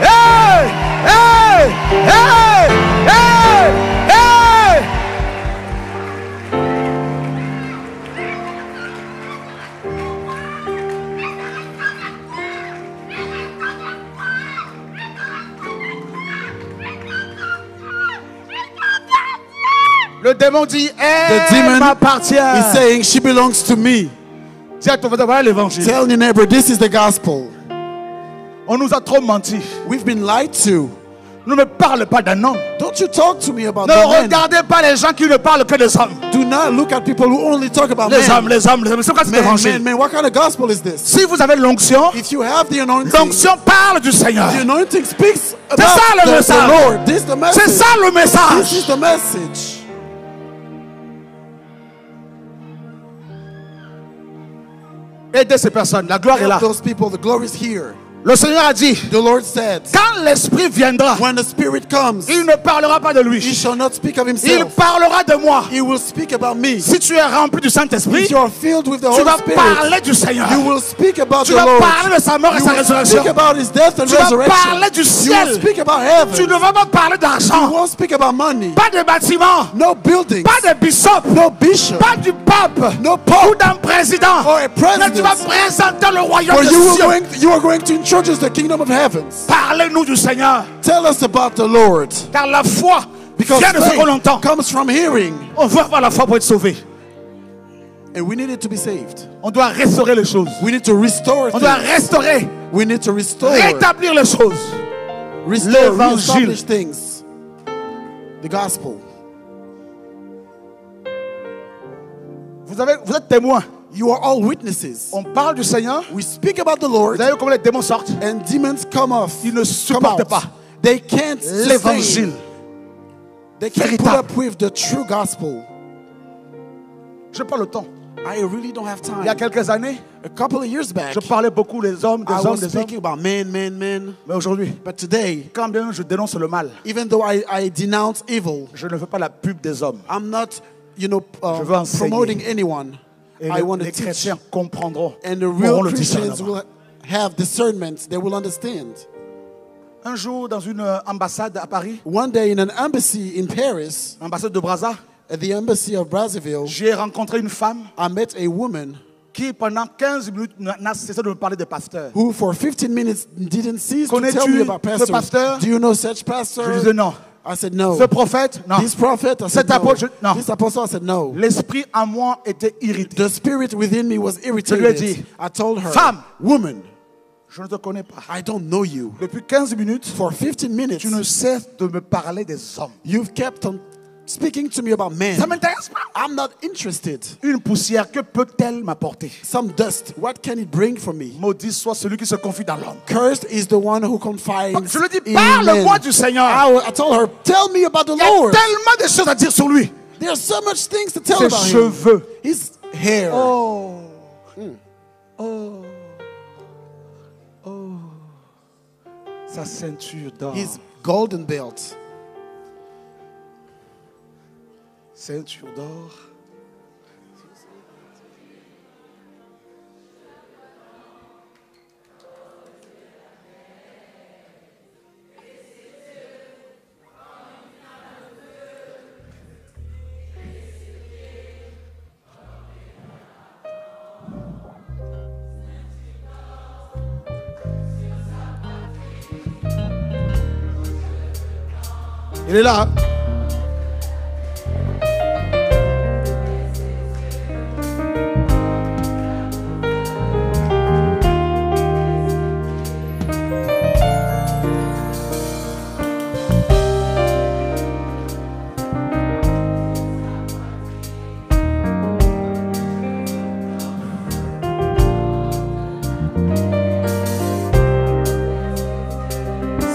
Hey! Hey! Hey! Hey! Hey! Le démon dit, The elle demon m'appartient. is saying she belongs to me. Dis à ton voisin, voilà l'évangile. Tell your neighbor this is the gospel. On nous a trop menti. We've been lied to. Ne me parle pas d'un homme. Don't you talk to me about Ne the men. regardez pas les gens qui ne parlent que des hommes. Do not look at people who only talk about Les men. hommes, les hommes, les hommes. C'est quoi cet Man, évangile? man, what kind of gospel is this? Si vous avez l'onction, If you have the anointing, l'onction parle du Seigneur. the anointing speaks C'est ça le about the message. Lord. This is the message. C'est ça le This message. is the message. Aidez ces personnes. La gloire est là. Help those people. The glory is here. Le Seigneur a dit, The Lord said, quand l'Esprit viendra, when the Spirit comes, il ne parlera pas de he lui. shall not speak of Il himself. parlera de moi. He will speak about me. Si tu es rempli du Saint-Esprit, If you are filled with the tu Holy vas Spirit, parler du Seigneur. you will speak about Tu the vas Lord. parler de sa mort et You sa will résurrection. speak about his death and Tu vas resurrection. parler du You ciel. will speak about heaven. Tu ne vas pas parler You d'argent, won't speak about money. pas de bâtiments, No buildings. pas de bishop, No bishop. pas du pape, No ou pope. d'un président. Or a Mais tu vas president. présenter le royaume For des cieux. you are going to introduce the kingdom of heavens. Parlez-nous du Seigneur, Tell us about the Lord. car la foi Because vient de ce qu'on entend. faith comes from hearing. On veut avoir la foi pour être sauvé. And we need it to be saved. On doit restaurer les choses. We need to restore On doit things. restaurer, We need to restore. rétablir les choses. Restore, l'évangile. reestablish things. The gospel. Vous êtes témoins. You are all witnesses. On parle du Seigneur. We speak about the Lord, Vous avez vu comment les démons sortent? and demons come off. Ils ne Come supportent out. pas They can't l'évangile. sustain. They can't put Véritable. up with the true gospel. Je n'ai pas le temps. I really don't have Il y a time. quelques années, A couple of years back, je parlais beaucoup des hommes, I des hommes, was des hommes. speaking about men. Mais aujourd'hui, But today, quand bien je dénonce le mal, even though I denounce evil, je ne fais pas la pub des hommes. I'm not, Je veux enseigner. promoting anyone. Et I want to les teach. chrétiens comprendront. And the auront real le Christians discernement. will have discernment. They will understand. Un jour, dans une ambassade à Paris, One day in an embassy in Paris, ambassade de Brazza, at the embassy of Brazzaville, j'ai rencontré une femme I met a woman qui, pendant 15 minutes, n'a cessé de me parler des pasteurs. who for 15 minutes didn't cease to Connais-tu tell me about ce pastors. pasteur? Do you know such pastor? Je disais non. I said no. Ce prophète, non. This prophet, I said Cet apôtre, no. non. This apostle, I said no. L'esprit en moi était irrité. The spirit within me was Je lui ai irritated. dit, I told her, femme, woman, je ne te connais pas. I don't know you. Depuis 15 minutes, For 15 minutes, tu ne cesses de me parler des hommes. you've kept on speaking to me about men. Ça m'intéresse pas. I'm not interested. Une poussière, que peut-elle m'apporter? Some dust, what can it bring for me? Maudit soit celui qui se confie dans l'homme. Cursed is the one who confides Je lui dis, in parle-moi men. du Seigneur. I told her, tell me about the Il y a Lord. tellement de choses à dire sur lui. There's so much things to tell Ses about cheveux. him. His hair. Oh. Sa ceinture d'or. His golden belt. Ceinture d'or. Il est là.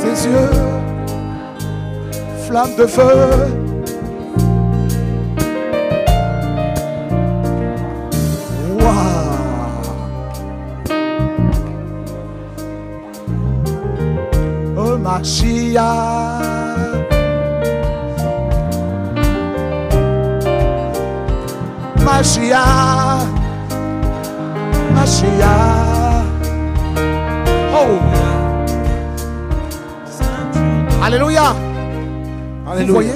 Ses yeux, flamme de feu. Oh Mashiach, Mashiach, Mashiach. Oh, Alléluia. Vous voyez?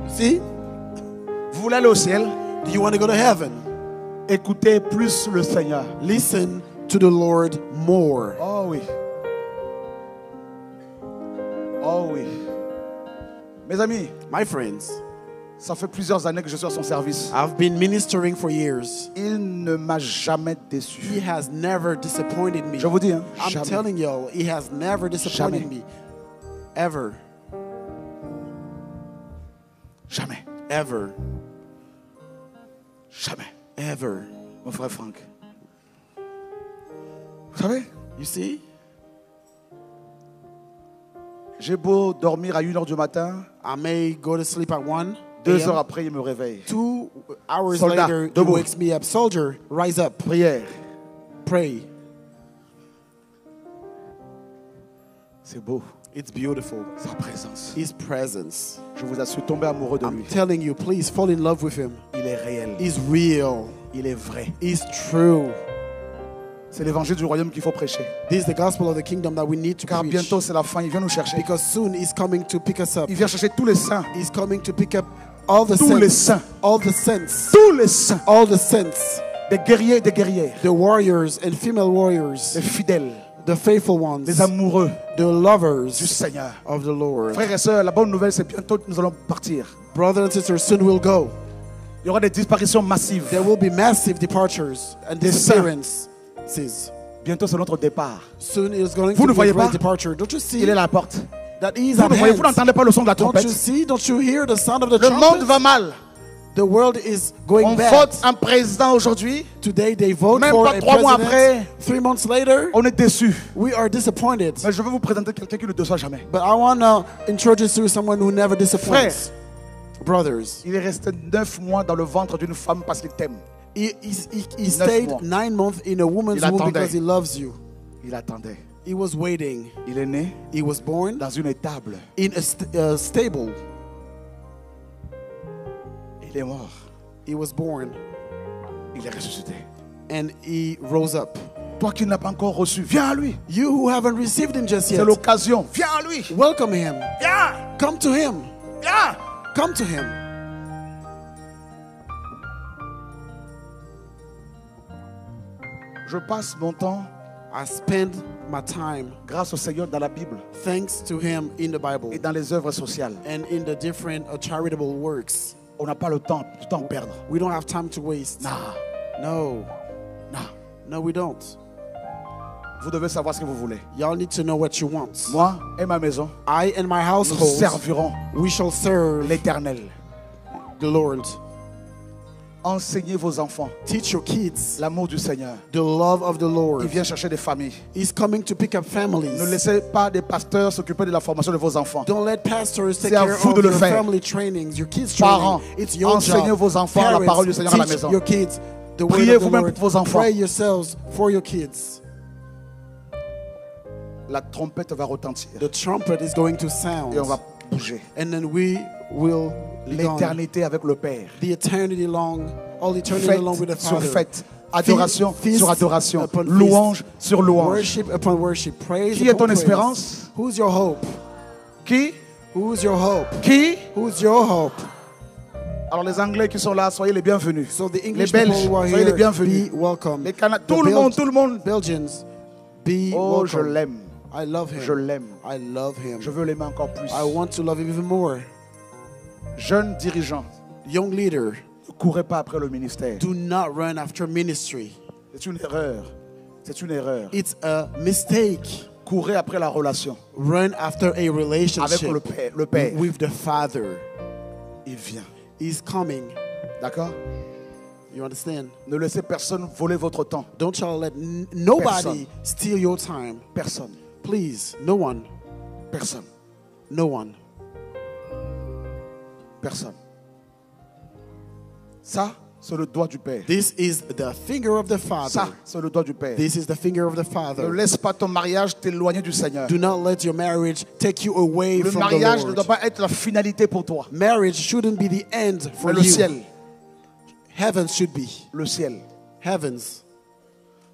See? Vous voulez aller au ciel? Do you want to go to heaven? Écoutez plus le Seigneur. Listen to the Lord more. Oh oui. Oh oui. Mes amis, My friends, ça fait plusieurs années que je suis à son service. I've been ministering for years. Il ne m'a jamais déçu. He has never disappointed me. Je vous dis, hein, I'm jamais. telling y'all, he has never disappointed Jamais. me. Ever. Jamais. Ever. Jamais. Ever. Mon frère Franck. Vous savez, You see? j'ai beau dormir à 1h du matin, I may go to sleep at 1. 2 a.m. heures après, il me réveille. 2 hours Soldat, later, he debout. wakes me up. Soldier, rise up. Prière. Pray. C'est beau. It's beautiful. Sa présence. His presence. Je vous assure, tombez amoureux de I'm lui. telling you, please fall in love with him. Il est réel. He's real. Il est vrai. He's true. C'est l'évangile du royaume qu'il faut prêcher. This is the gospel of the kingdom that we need to Car preach. bientôt c'est la fin. Il vient nous chercher. Because soon he's coming to pick us up. Il vient chercher tous les saints. He's coming to pick up all the Tous les saints. saints. All the saints. Tous les saints. All the saints. Des guerriers et des guerrières. The warriors and female warriors. Des fidèles. The faithful ones. Des amoureux The lovers du Seigneur. of the Lord. Frères et sœurs, la bonne nouvelle, c'est bientôt nous allons partir. Brothers and sisters, soon we'll go. Il y aura des disparitions massives. There will be massive departures and Des saints. disappearances. Bientôt c'est notre départ. Soon is going Vous to ne be a voyez great pas? departure. Don't you see Il est à la porte. that he is Vous at ne voyez, vous hand? n'entendez pas le son de la Don't trompette. you see? Don't you hear the sound of the Le monde trumpet? va mal. The world is going On bad. vote un président aujourd'hui. Today they vote Même for pas a 3 mois president. après. 3 months later, On est déçus. we are disappointed. Mais je vais vous présenter quelqu'un qui ne déçoit jamais. But I want to introduce you to someone who never disappoints. Brothers, Il est resté 9 mois dans le ventre d'une femme parce qu'il t'aime. He stayed mois. 9 months in a woman's Il womb attendait. because he loves you. Il attendait. He was waiting. Il est né He was born dans une étable. in a stable. Il est mort. He was born Il est ressuscité. and he rose up. Toi qui ne l'as pas encore reçu, viens à lui. You who haven't received him just C'est yet, l'occasion. Viens à lui. welcome him. Viens. Come to him. Viens. Come to him. Je passe mon temps, I spend my time, grâce au Seigneur, dans la Bible thanks to him, in the Bible et dans les œuvres sociales. and in the different charitable works. On n'a pas le temps du temps à perdre. We don't have time to waste. Non, No. non. No, we don't. Vous devez savoir ce que vous voulez. Y'all need to know what you want. Moi et ma maison, I and my nous household, servirons we shall serve l'Éternel. the Lord. Enseignez vos enfants Teach your kids l'amour du Seigneur. the love of the Il Lord. vient chercher des familles. He's coming to pick up Ne families. laissez pas des pasteurs s'occuper de la formation de vos enfants. Don't let pastors take C'est à care vous of de le your faire. family trainings, your kids Parents, training. It's your enseignez job. vos enfants la parole du Seigneur à la teach maison. your kids the word Priez of the vous-même Lord. pour vos enfants. Pray yourselves for your kids. La trompette va retentir The trumpet is going to sound, et on va bouger. and then we will be gone. L'éternité avec le Père. The eternity long, all eternity Fête along with the sur Father. fête. Adoration Feast sur adoration. upon feast. Louange sur louange. Worship upon worship. Praise Qui est upon ton praise. espérance? Who's your hope? Qui? Who's your hope? Qui? Who's your hope? Alors les Anglais qui sont là, soyez les bienvenus. So the Les English Belges, people who are soyez les here, bienvenus. be welcome. Les Canadiens, The tout le monde. Belgians, be Oh, je welcome. l'aime. I love him. Je l'aime. I love him. Je veux l'aimer encore plus. I want to love him even more. Jeunes dirigeants, Young leader, ne courez pas après le ministère. do not run after ministry. C'est une erreur. C'est une erreur. It's a mistake. Courez après la relation. Run after a Avec relationship le Père. with the Father. Il vient. He's coming. D'accord? You understand? Ne laissez personne voler votre temps. Don't y'all let nobody Personne. steal your time. Personne. Please, no one. Personne. No one. Personne. Ça, c'est le doigt du Père. This is the finger of the Ça, Father. c'est le doigt du Père. This is the finger of the Ne Father. laisse pas ton mariage t'éloigner du Seigneur. Do not let your marriage take you away Le from the mariage ne doit Lord. pas être la finalité pour toi. Marriage shouldn't be the end for Mais le you. ciel. Heaven should be. Le ciel. Heavens.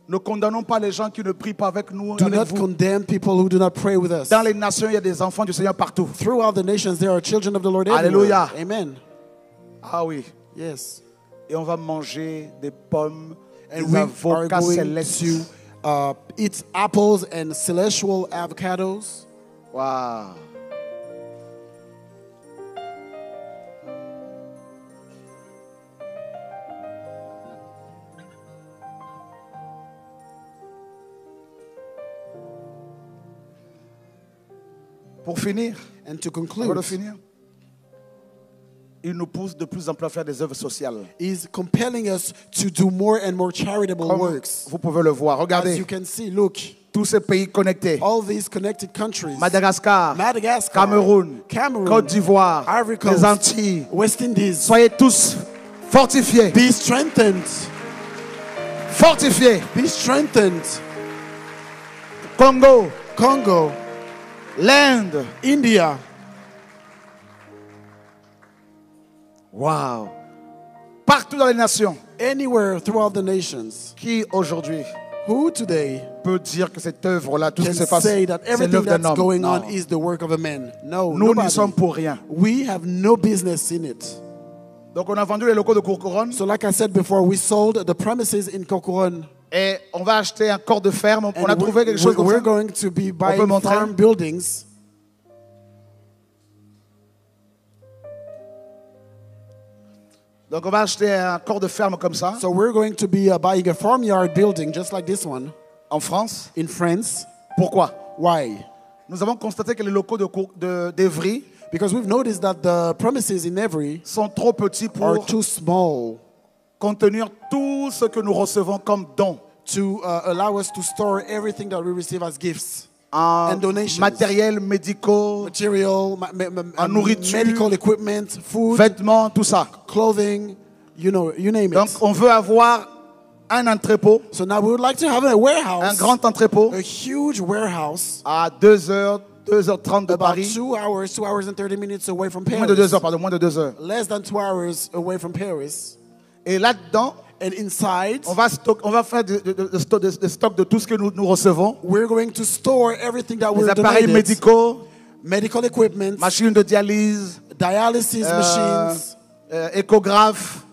Ne condamnons pas les gens qui ne prient pas avec nous. Do avec not vous. condemn people who do not pray with us. Dans les nations, il y a des enfants du Seigneur partout. Throughout the nations, there are children of the Lord everywhere. Alléluia. Amen. Ah oui. Yes. Et on va manger des pommes, And des we are avocats going célestes. to eat apples and celestial avocados. Waouh. Pour finir, And to avant de conclude, finir, il nous pousse de plus en plus à faire des œuvres sociales. is compelling us to do more and more charitable Comme works. vous pouvez le voir. As Regardez, you can see, look, tous ces pays connectés. all these connected countries, Madagascar, Madagascar, Cameroun, Cameroon, Côte d'Ivoire, Ivory Coast, les Antilles. West Indies, Soyez tous fortifiés. be strengthened, Fortifiés. be strengthened. Congo, Congo, l'Inde. India, Waouh. Partout dans les nations. anywhere throughout the nations. Qui aujourd'hui Who today peut dire que cette œuvre-là, tout ce can qui se passe, say that c'est everything l'œuvre d'un that's homme? going Non. on is the work of a man? No, Nous n'y nobody. sommes pour rien. We have no business in it. Donc on a vendu les locaux de Courcouronne So like I said before, we sold the premises in Kokoron. et on va acheter un corps de ferme. On a And trouvé quelque chose comme we're ça. going to be peut buying montrer? farm buildings. Donc on va acheter un corps de ferme comme ça So we're going to be buying a farmyard building just like this one en France. in France. Pourquoi? Why? Nous avons constaté que les locaux d'Evry Because we've noticed that the premises in Every sont trop petits are pour too small contenir tout ce que nous recevons comme dons to allow us to store everything that we receive as gifts. en And donations. matériels médicaux, Material, en nourriture, medical equipment, food, vêtements, tout ça. clothing, You know, you name Donc, it. on veut avoir un entrepôt, So now we would like to have a un warehouse, grand entrepôt, a huge warehouse, à 2h, 2h30 de about Paris. 2 hours and 30 minutes away from Moins de 2 Paris. heures, pardon, moins de 2 heures. Less than 2 hours away from Paris. Et là-dedans, And inside, on va faire des stocks de tout ce que nous recevons. we're going to store everything that Les we're appareils donated. médicaux, Medical equipment, machines de dialyse, dialysis machines, échographes,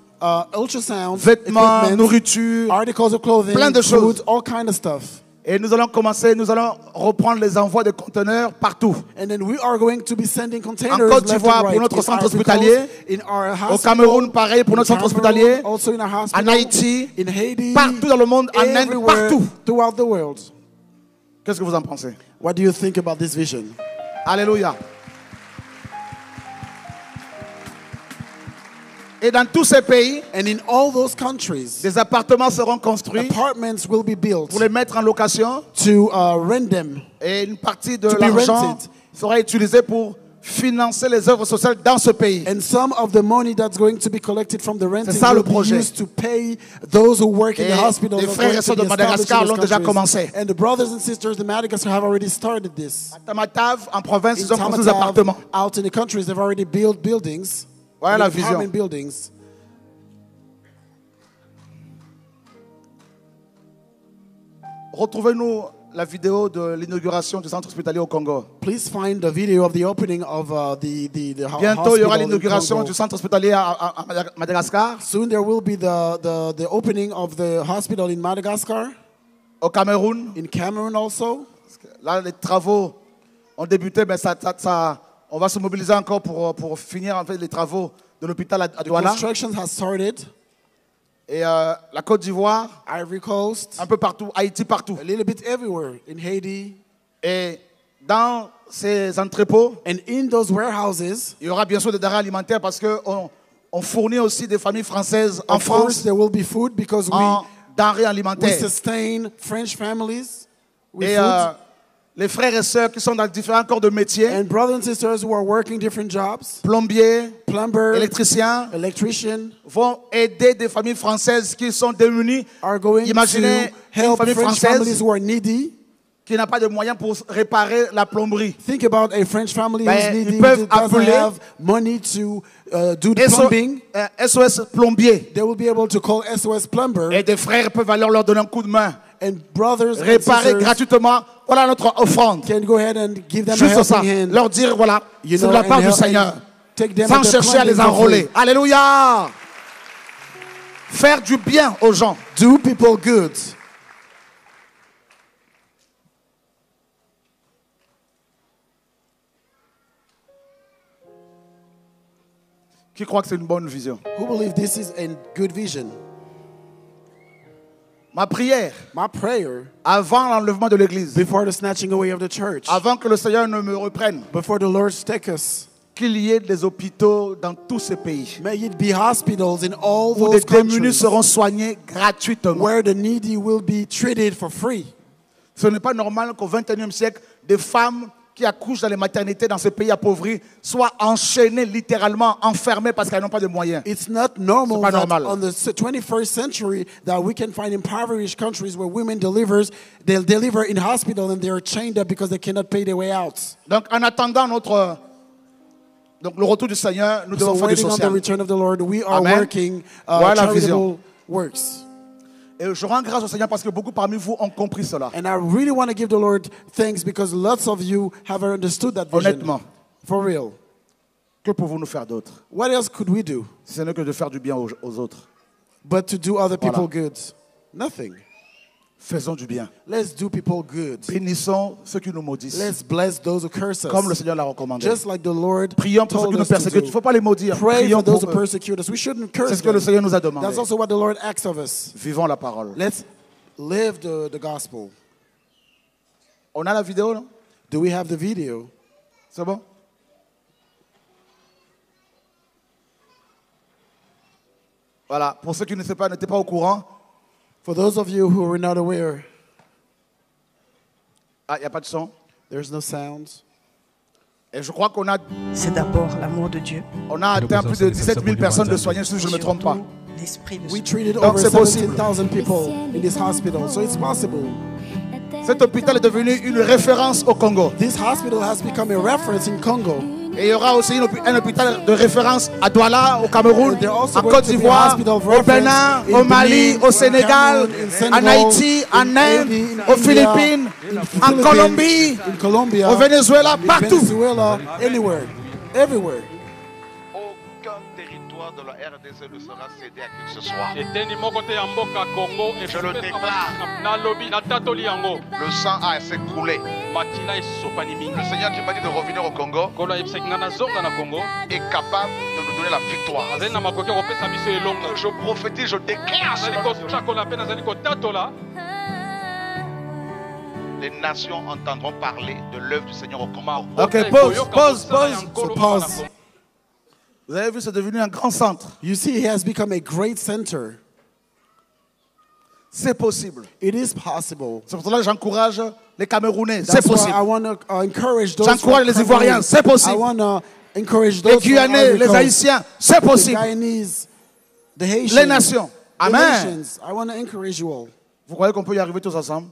ultrasound, vêtements, equipment, nourriture. articles of clothing, plein de food, choses. all kind of stuff. Et nous allons reprendre les envois de conteneurs partout. And then we are going to be sending containers En Côte left d'Ivoire and right. pour notre In centre Ivory hospitalier. Coast, in our Au hospital, Cameroun, pareil pour notre in centre Cameroun, hospitalier. also in our En hospital, Haïti, in Haiti, partout dans le monde, en Inde, everywhere, partout. throughout the world. Qu'est-ce que vous en pensez? What do you think about this vision? Alléluia. Et dans tous ces pays, And in all those countries, des appartements seront construits apartments will be built pour les mettre en location to rent them. et une partie de To be l'argent rented. sera utilisée pour financer les œuvres sociales dans ce pays. And some of the money that's going to be collected from the renting ça, will le be projet. used to pay those who work in Et the hospital. les frères et sœurs de Madagascar l'ont déjà commencé. And the brothers and sisters in Madagascar have already started this. À Tamatave, en province, In ils ont construit des Tamatave, appartements. out in the countries, they've already built buildings. Voilà la vision. Apartment buildings. Retrouvez-nous la vidéo de l'inauguration du centre hospitalier au Congo. Please find the video of the opening of the Bientôt, il y aura hospital in l'inauguration Congo. du centre hospitalier à Madagascar. Soon there will be the opening of the hospital in Madagascar, Au Cameroun. in Cameroon also. Là, les travaux ont débuté, mais on va se mobiliser encore pour finir en fait, les travaux de l'hôpital à Douala. Construction has started. Et la Côte d'Ivoire, Ivory Coast, un peu partout, Haïti partout. a little bit everywhere, in Haiti. Et dans ces entrepôts, And in those warehouses, il y aura bien sûr des denrées alimentaires parce qu'on fournit aussi des familles françaises en of course, France there will be food because en denrées we alimentaires. sustain French families with Et food. les frères et sœurs qui sont dans différents corps de métier, And brothers and sisters who are working different jobs, plombiers, plumber, électriciens, electrician, vont aider des familles françaises qui sont démunies. are going Imaginez to une help famille French française families who are needy. qui n'a pas de moyens pour réparer la plomberie. Think about a French family Ben, who's needy, ils peuvent who doesn't appeler have money to do the plumbing. SOS plombier. They will be able to call SOS plumber, Et des frères peuvent alors leur donner un coup de main. and brothers and Réparer sisters gratuitement. Voilà notre offrande. can go ahead and give them a Juste ça. helping hand. Leur dire, voilà, You c'est know, de la and part du help- Seigneur. and take them Sans at the chercher à les plumbing for enrôler. free. Alléluia. Faire du bien aux gens. Do people good. Qui croit que c'est une bonne vision? Who believe this is a good vision? Ma prière, My prayer, avant l'enlèvement de l'église, before the snatching away of the church, avant que le Seigneur ne me reprenne, before the Lord take us, qu'il y ait des hôpitaux dans tous ces pays may it be hospitals in all où des those démunis countries seront soignés gratuitement. where the needy will be treated for free. Ce n'est pas normal qu'au XXIe siècle, des femmes qui accouchent dans les maternités dans ces pays appauvris soient enchaînées, littéralement enfermées parce qu'elles n'ont pas de moyens. It's not normal C'est pas that normal. on the 21st century that we can find impoverished countries where women they'll deliver in hospital and they're chained up because they cannot pay their way out. Donc, en attendant le retour du Seigneur, nous devons So faire du waiting on the social. return of the Lord, we are Amen. working Voilà la charitable vision. works. Et je rends grâce au Seigneur parce que beaucoup parmi vous ont compris cela. And I really want to give the Lord thanks because lots of you have understood that vision. Honnêtement, For real. que pouvons-nous faire d'autre What else could we do si ce n'est que de faire du bien aux autres? but to do other people Voilà. good? Nothing. Faisons du bien. Let's do people good. Bénissons ceux qui nous maudissent, Let's bless those who curse us. comme le Seigneur l'a recommandé. Just like the Lord Prions pour ceux told qui nous us to persécutent. Il do. ne faut pas les maudire. Pray Prions for those pour who eux. persecute us. We shouldn't C'est curse ce que le them. Seigneur nous a demandé. That's also what the Lord asks of us. Vivons la parole. Let's live the gospel. On a la vidéo, non? Do we have the video? C'est bon? Voilà. Pour ceux qui n'étaient pas au courant, For those of you who are not aware, il n'y a pas de son. there's no sound. Et je crois qu'on a C'est d'abord l'amour de Dieu. atteint plus de 17 000 personnes de soignés, si je ne me trompe pas. l'esprit de We ce treated Donc, over c'est possible. 17,000 people in this hospital, so it's possible. Cet hôpital est devenu une référence au Congo. This hospital has become a reference in Congo. Et il y aura aussi un hôpital de référence à Douala, au Cameroun, They're also en going Côte to be a d'Ivoire, hospital of au reference Bénin, in au Mali, Benin, au Sénégal, Cameroun, in en Senegal, Haïti, en in Inde, Haiti, aux in Philippines, India, in en Philippines, Colombie, in Colombia, au Venezuela, in partout. Venezuela, anywhere, everywhere. Aucun territoire de la RDC ne sera cédé à qui que ce soit. Je le déclare. Le sang a s'écoulé. Le Seigneur qui m'a dit de revenir au Congo est capable de nous donner la victoire. Je prophétise, je déclare sur les nations entendront parler de l'œuvre du Seigneur au Congo. Ok, pause. So pause. Vous avez vu, c'est devenu un grand centre. You see, it has become a great center. C'est possible. It is possible. C'est pour cela que j'encourage les Camerounais. C'est That's why possible. I want to encourage those. J'encourage who are les Ivoiriens. Cameroon. C'est possible. I want to encourage Les those. who are Guyanais, Ivory les Coast, Haïtiens. C'est the possible. Guyanese, the Haitians, Les nations. the Amen. nations. I want to encourage you all. Vous croyez qu'on peut y arriver tous ensemble?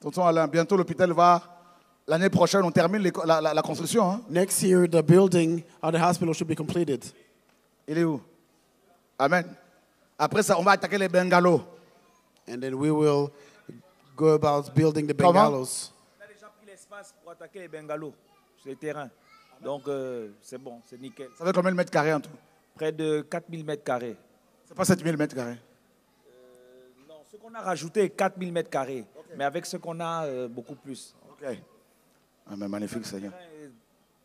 Tonton Alain, bientôt l'hôpital va. L'année prochaine, on termine la construction. Hein? Next year, the building of the hospital should be completed. Il est où? Amen. Après ça, on va attaquer les bungalows. And then we will go about building the Comment? bungalows. On a déjà pris l'espace pour attaquer les bungalows sur le terrain. Donc, c'est bon, c'est nickel. Ça fait combien de mètres carrés en tout? Près de 4000 mètres carrés. C'est pas 7000 mètres carrés. Non, ce qu'on a rajouté est 4000 mètres carrés. Okay. Mais avec ce qu'on a, beaucoup plus. Ok. Ah, mais magnifique, Seigneur.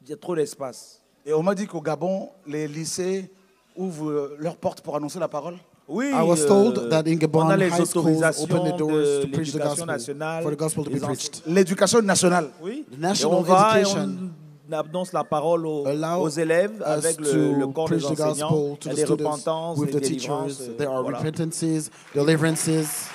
Il y a trop d'espace. Et on m'a dit qu'au Gabon, les lycées ouvrent leurs portes pour annoncer la parole. Oui, I was told that in Gabon, on a les high schools autorisations open the doors de to preach the l'éducation gospel, nationale. for the gospel to be preached. L'éducation nationale. Oui. The Et national on va education et on annonce la parole allow aux élèves avec us le to corps des preach the enseignants. gospel to Il y a the des students repentances, with des the délivrances. teachers. There are Voilà. repentances, deliverances.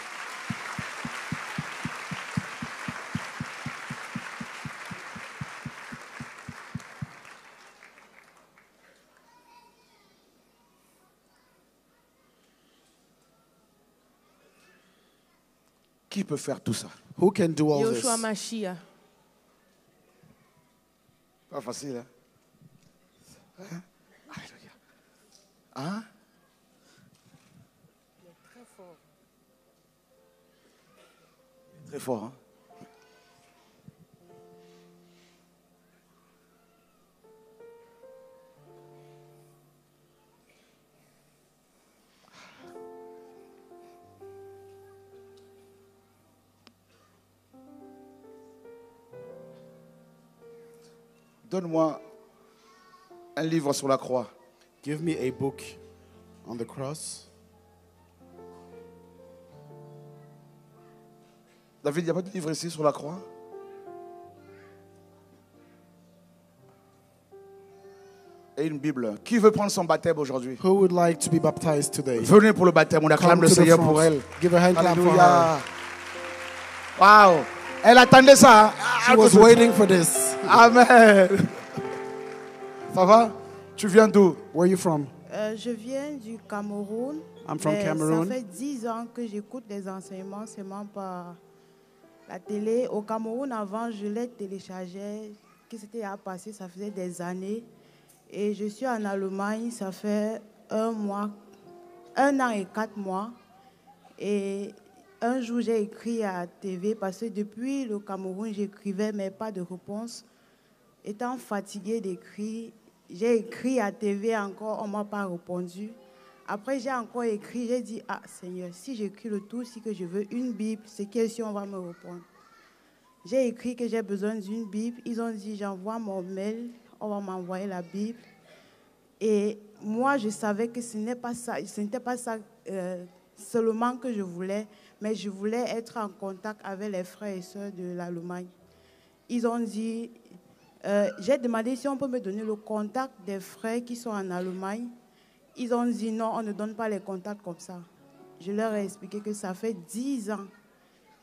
Qui peut faire tout ça? Who can do all this? Yoshua Mashiach. Pas facile, hein? Hein? Alléluia. Hein? Très fort. Très fort, hein? Donne-moi un livre sur la croix. Give me a book on the cross. David, il n'y a pas de livre ici sur la croix? Et une Bible. Qui veut prendre son baptême aujourd'hui? Who would like to be baptized today? Venez pour le baptême. On acclame Come le to the Seigneur front. pour elle. Give a hand clap for Alléluia. her. Waouh. Elle attendait ça. Hein? She was waiting for this. Amen. Ça va? Tu viens d'où? Where are you from? Je viens du Cameroun. I'm from mais Cameroon. Ça fait 10 ans que j'écoute les enseignements seulement par la télé. Au Cameroun, avant, je les téléchargeais. Que c'était à passer, ça faisait des années. Et je suis en Allemagne, ça fait 1 an et 4 mois. Et un jour, j'ai écrit à TV parce que depuis le Cameroun, j'écrivais, mais pas de réponse. Étant fatiguée d'écrire, j'ai écrit à TV encore, on ne m'a pas répondu. Après, j'ai encore écrit, j'ai dit, ah Seigneur, si j'écris le tout, si que je veux une Bible, c'est question on va me répondre. J'ai écrit que j'ai besoin d'une Bible. Ils ont dit, j'envoie mon mail, on va m'envoyer la Bible. Et moi, je savais que ce n'était pas ça seulement que je voulais, mais je voulais être en contact avec les frères et sœurs de l'Allemagne. Ils ont dit, j'ai demandé si on peut me donner le contact des frères qui sont en Allemagne. Ils ont dit non, on ne donne pas les contacts comme ça. Je leur ai expliqué que ça fait 10 ans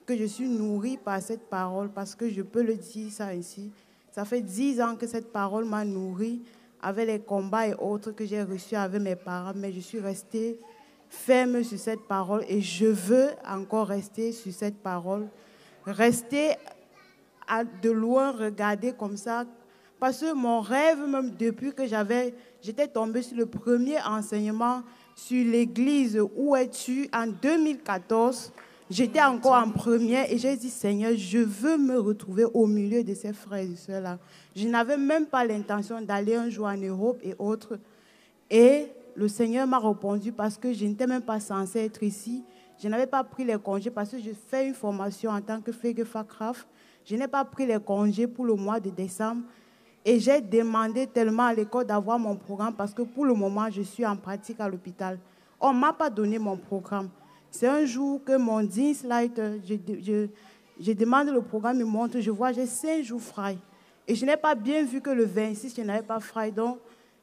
que je suis nourrie par cette parole, parce que je peux le dire ça ici. Ça fait 10 ans que cette parole m'a nourrie avec les combats et autres que j'ai reçus avec mes parents, mais je suis restée ferme sur cette parole et je veux encore rester sur cette parole, rester de loin, regarder comme ça, parce que mon rêve, même depuis que j'étais tombée sur le premier enseignement sur l'église Où es-tu en 2014, j'étais encore en première et j'ai dit, Seigneur, je veux me retrouver au milieu de ces frères et sœurs-là. Je n'avais même pas l'intention d'aller un jour en Europe et autres. Et le Seigneur m'a répondu parce que je n'étais même pas censée être ici. Je n'avais pas pris les congés parce que je fais une formation en tant que Pflegefachkraft. Je n'ai pas pris les congés pour le mois de décembre. Et j'ai demandé tellement à l'école d'avoir mon programme parce que pour le moment, je suis en pratique à l'hôpital. On ne m'a pas donné mon programme. C'est un jour que mon Dienstleiter, je demande le programme, il montre, je vois, j'ai 5 jours frais. Et je n'ai pas bien vu que le 26, je n'avais pas frais. Donc,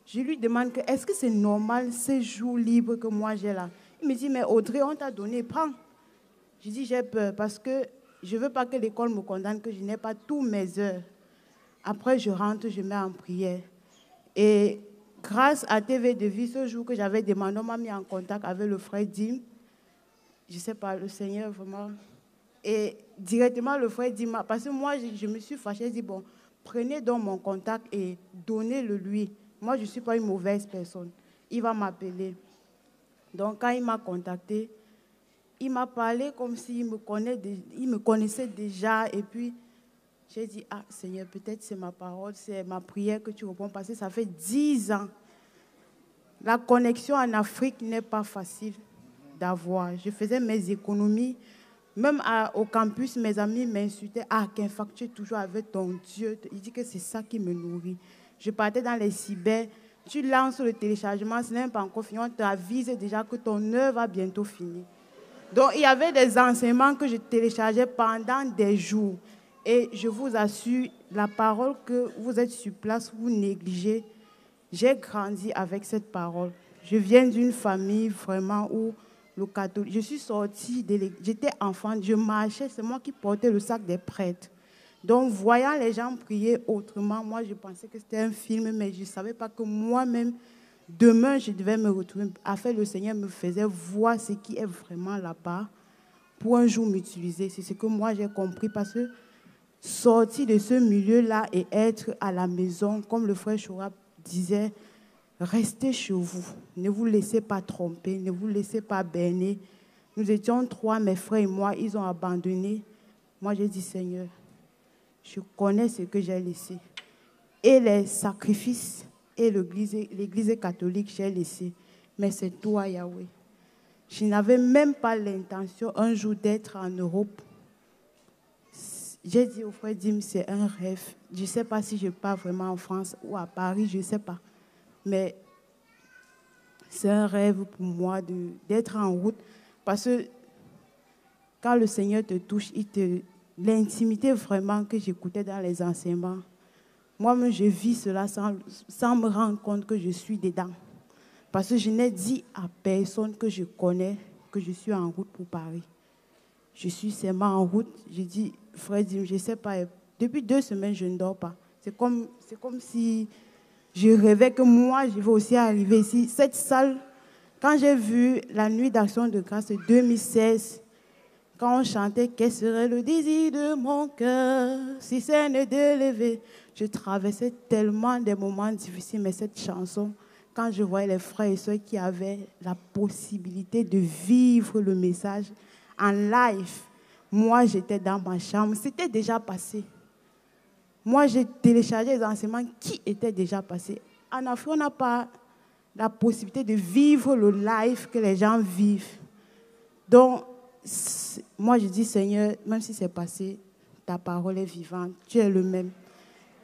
je lui demande, est-ce que c'est normal ces jours libres que moi j'ai là? Il me dit, mais Audrey, on t'a donné, prends. Je dis, j'ai peur parce que je ne veux pas que l'école me condamne, que je n'ai pas toutes mes heures. Après, je rentre, je mets en prière. Et grâce à TV de Vie, ce jour que j'avais demandé, on m'a mis en contact avec le frère Dim. Je ne sais pas, le Seigneur vraiment. Et directement, le frère Dim, parce que moi, je me suis fâchée, je dis, bon, prenez donc mon contact et donnez-le lui. Moi, je ne suis pas une mauvaise personne. Il va m'appeler. Donc, quand il m'a contacté, il m'a parlé comme s'il me connaissait déjà. Et puis, j'ai dit, ah Seigneur, peut-être c'est ma parole, c'est ma prière que tu réponds, parce que ça fait 10 ans. La connexion en Afrique n'est pas facile d'avoir. Je faisais mes économies. Même au campus, mes amis m'insultaient. Ah, qu'infact, tu es toujours avec ton Dieu. Il dit que c'est ça qui me nourrit. Je partais dans les cyber. Tu lances le téléchargement, ce n'est pas encore fini. On t'avise déjà que ton œuvre va bientôt finir. Donc, il y avait des enseignements que je téléchargeais pendant des jours. Et je vous assure, la parole que vous êtes sur place, vous négligez. J'ai grandi avec cette parole. Je viens d'une famille vraiment où le catholique. Je suis sortie, j'étais enfant, je marchais, c'est moi qui portais le sac des prêtres. Donc, voyant les gens prier autrement, moi, je pensais que c'était un film, mais je ne savais pas que moi-même, demain, je devais me retrouver. Afin, le Seigneur me faisait voir ce qui est vraiment là-bas pour un jour m'utiliser. C'est ce que moi, j'ai compris parce que sortir de ce milieu-là et être à la maison, comme le frère Chorab disait, restez chez vous. Ne vous laissez pas tromper, ne vous laissez pas berner. Nous étions 3, mes frères et moi, ils ont abandonné. Moi, j'ai dit, Seigneur, je connais ce que j'ai laissé. Et les sacrifices et l'église catholique, j'ai laissé. Mais c'est toi, Yahweh. Je n'avais même pas l'intention un jour d'être en Europe. J'ai dit au frère Dim, c'est un rêve. Je ne sais pas si je pars vraiment en France ou à Paris, je ne sais pas. Mais c'est un rêve pour moi d'être en route. Parce que quand le Seigneur te touche, l'intimité vraiment que j'écoutais dans les enseignements, moi-même je vis cela sans me rendre compte que je suis dedans. Parce que je n'ai dit à personne que je connais que je suis en route pour Paris. Je suis seulement en route. Je dis, frère, je ne sais pas, depuis 2 semaines, je ne dors pas. C'est comme si je rêvais que moi, je vais aussi arriver ici. Cette salle, quand j'ai vu la nuit d'action de grâce 2016, quand on chantait « Quel serait le désir de mon cœur si c'est ne d'élever ?» Je traversais tellement des moments difficiles, mais cette chanson, quand je voyais les frères et sœurs qui avaient la possibilité de vivre le message en live, moi, j'étais dans ma chambre. C'était déjà passé. Moi, j'ai téléchargé les enseignements qui étaient déjà passés. En Afrique, on n'a pas la possibilité de vivre le live que les gens vivent. Donc, moi, je dis, Seigneur, même si c'est passé, ta parole est vivante. Tu es le même.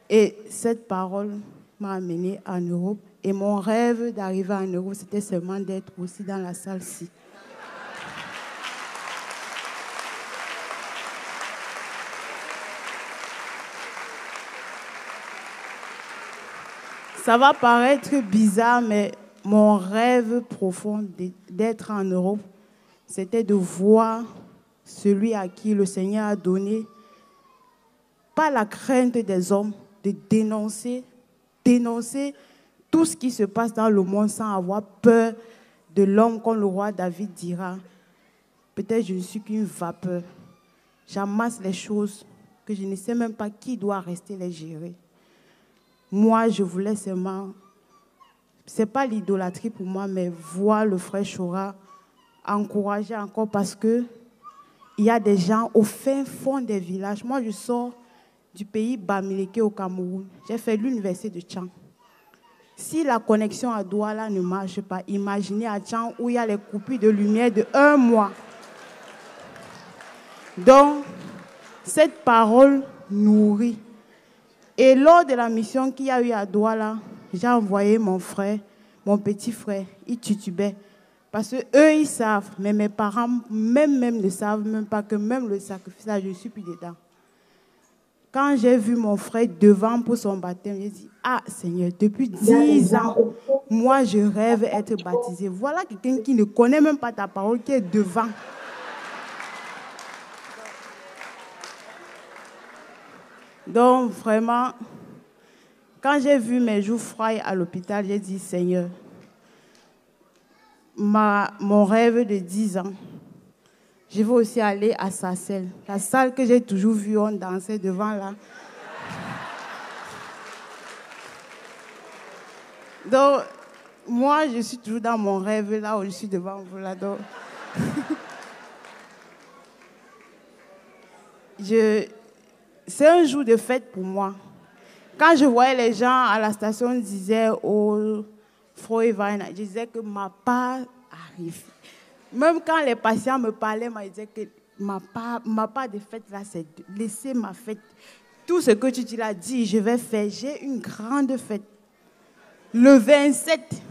Et cette parole m'a amené en Europe. Et mon rêve d'arriver en Europe, c'était seulement d'être aussi dans la salle-ci. Ça va paraître bizarre, mais mon rêve profond d'être en Europe, c'était de voir celui à qui le Seigneur a donné, pas la crainte des hommes, de dénoncer tout ce qui se passe dans le monde sans avoir peur de l'homme, comme le roi David dira. Peut-être je ne suis qu'une vapeur. J'amasse les choses que je ne sais même pas qui doit rester les gérer. Moi, je voulais seulement, ce n'est pas l'idolâtrie pour moi, mais voir le frère Chora encourager encore parce que il y a des gens au fin fond des villages. Moi, je sors du pays Bamileke au Cameroun. J'ai fait l'université de Tchang. Si la connexion à Douala ne marche pas, imaginez à Tchang où il y a les coupures de lumière de 1 mois. Donc, cette parole nourrit. Et lors de la mission qu'il y a eu à Douala, j'ai envoyé mon frère, mon petit frère, il titubait. Parce qu'eux, ils savent, mais mes parents même ne savent même pas que même le sacrifice, là, je ne suis plus dedans. Quand j'ai vu mon frère devant pour son baptême, j'ai dit, ah Seigneur, depuis 10 ans, moi je rêve être baptisé. Voilà quelqu'un qui ne connaît même pas ta parole, qui est devant. Donc vraiment, quand j'ai vu mes joues froides à l'hôpital, j'ai dit, Seigneur, mon rêve de 10 ans, je veux aussi aller à Sassel, la salle que j'ai toujours vue, on dansait devant là. Donc, moi, je suis toujours dans mon rêve là où je suis devant vous là. Donc, c'est un jour de fête pour moi. Quand je voyais les gens à la station disaient oh, Freuwein, je disais que ma part arrive. Même quand les patients me parlaient, ils disaient que ma part de fête là, c'est de laisser ma fête. Tout ce que tu dis là, dis, je vais faire. J'ai une grande fête. Le 27.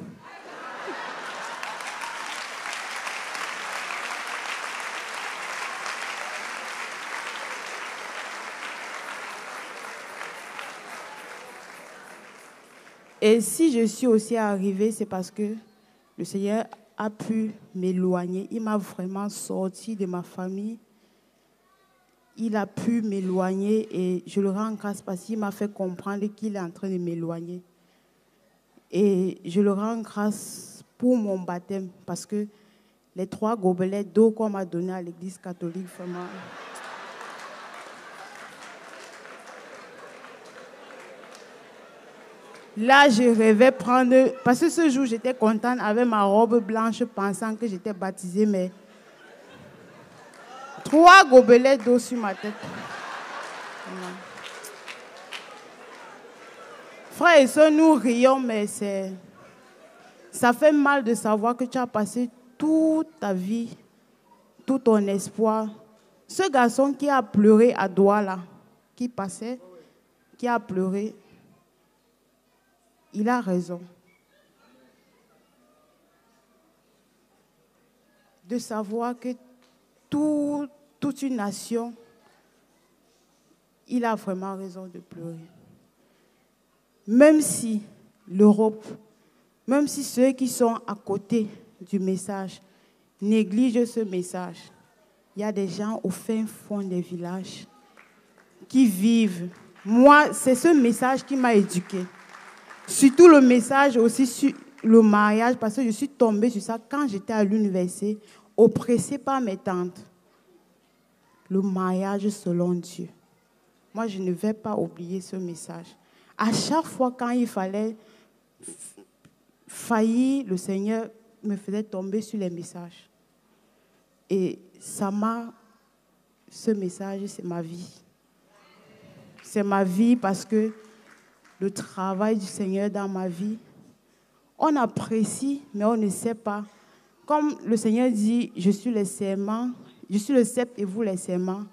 Et si je suis aussi arrivée, c'est parce que le Seigneur a pu m'éloigner. Il m'a vraiment sorti de ma famille. Il a pu m'éloigner et je le rends grâce parce qu'il m'a fait comprendre qu'il est en train de m'éloigner. Et je le rends grâce pour mon baptême parce que les 3 gobelets d'eau qu'on m'a donné à l'église catholique, vraiment... Là, je rêvais prendre... Parce que ce jour, j'étais contente avec ma robe blanche, pensant que j'étais baptisée, mais... 3 gobelets d'eau sur ma tête. Frères et sœurs, nous rions, mais ça fait mal de savoir que tu as passé toute ta vie, tout ton espoir. Ce garçon qui a pleuré à Douala, qui passait, qui a pleuré, il a raison. De savoir que toute une nation, il a vraiment raison de pleurer. Même si l'Europe, même si ceux qui sont à côté du message négligent ce message, il y a des gens au fin fond des villages qui vivent. Moi, c'est ce message qui m'a éduquée. Surtout le message aussi sur le mariage, parce que je suis tombée sur ça quand j'étais à l'université, oppressée par mes tantes. Le mariage selon Dieu. Moi, je ne vais pas oublier ce message. À chaque fois quand il fallait faillir, le Seigneur me faisait tomber sur les messages. Et ce message, c'est ma vie. C'est ma vie parce que le travail du Seigneur dans ma vie, on apprécie, mais on ne sait pas. Comme le Seigneur dit, je suis le serment, je suis le cep et vous les serments.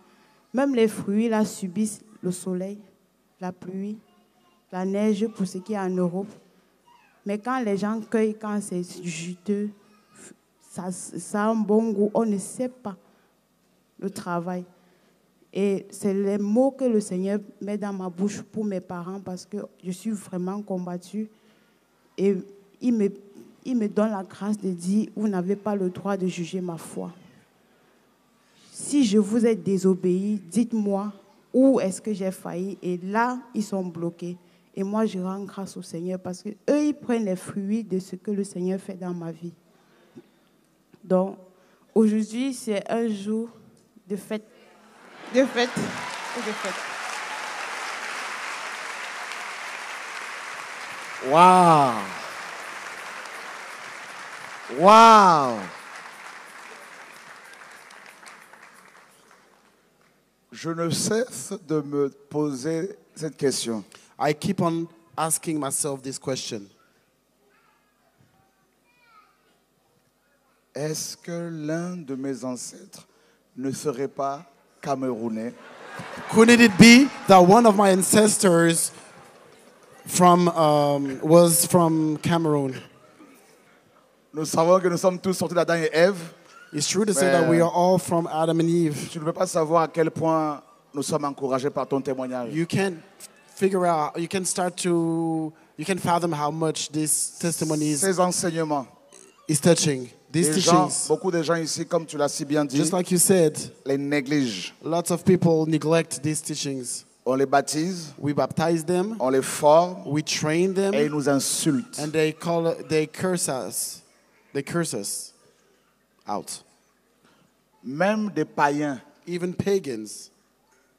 Même les fruits là subissent le soleil, la pluie, la neige pour ce qui est en Europe. Mais quand les gens cueillent, quand c'est juteux, ça a un bon goût, on ne sait pas le travail. Et c'est les mots que le Seigneur met dans ma bouche pour mes parents parce que je suis vraiment combattue. Et il me donne la grâce de dire, vous n'avez pas le droit de juger ma foi. si je vous ai désobéi, dites-moi où est-ce que j'ai failli. Et là, ils sont bloqués. Et moi, je rends grâce au Seigneur parce qu'eux, ils prennent les fruits de ce que le Seigneur fait dans ma vie. Donc, aujourd'hui, c'est un jour de fête. De fête. De fête. Wow! Wow! Je ne cesse de me poser cette question. I keep on asking myself this question. Est-ce que l'un de mes ancêtres ne serait pas camerounais? Couldn't it be that one of my ancestors was from Cameroon? Nous savons que nous sommes tous sortis d'Adam et Ève. It's true to say that we are all from Adam and Eve. Tu ne peux pas savoir à quel point nous sommes encouragés par ton témoignage. You can figure out, you can fathom how much this testimony Ces enseignements, is touching. These teachings, beaucoup de gens ici, comme tu l'as si bien dit, just like you said, les négligent. lots of people neglect these teachings. On les baptise, We baptize them, on les forme we train them, et ils nous insultent. and they curse us. They curse us out. Même des païens, Even pagans,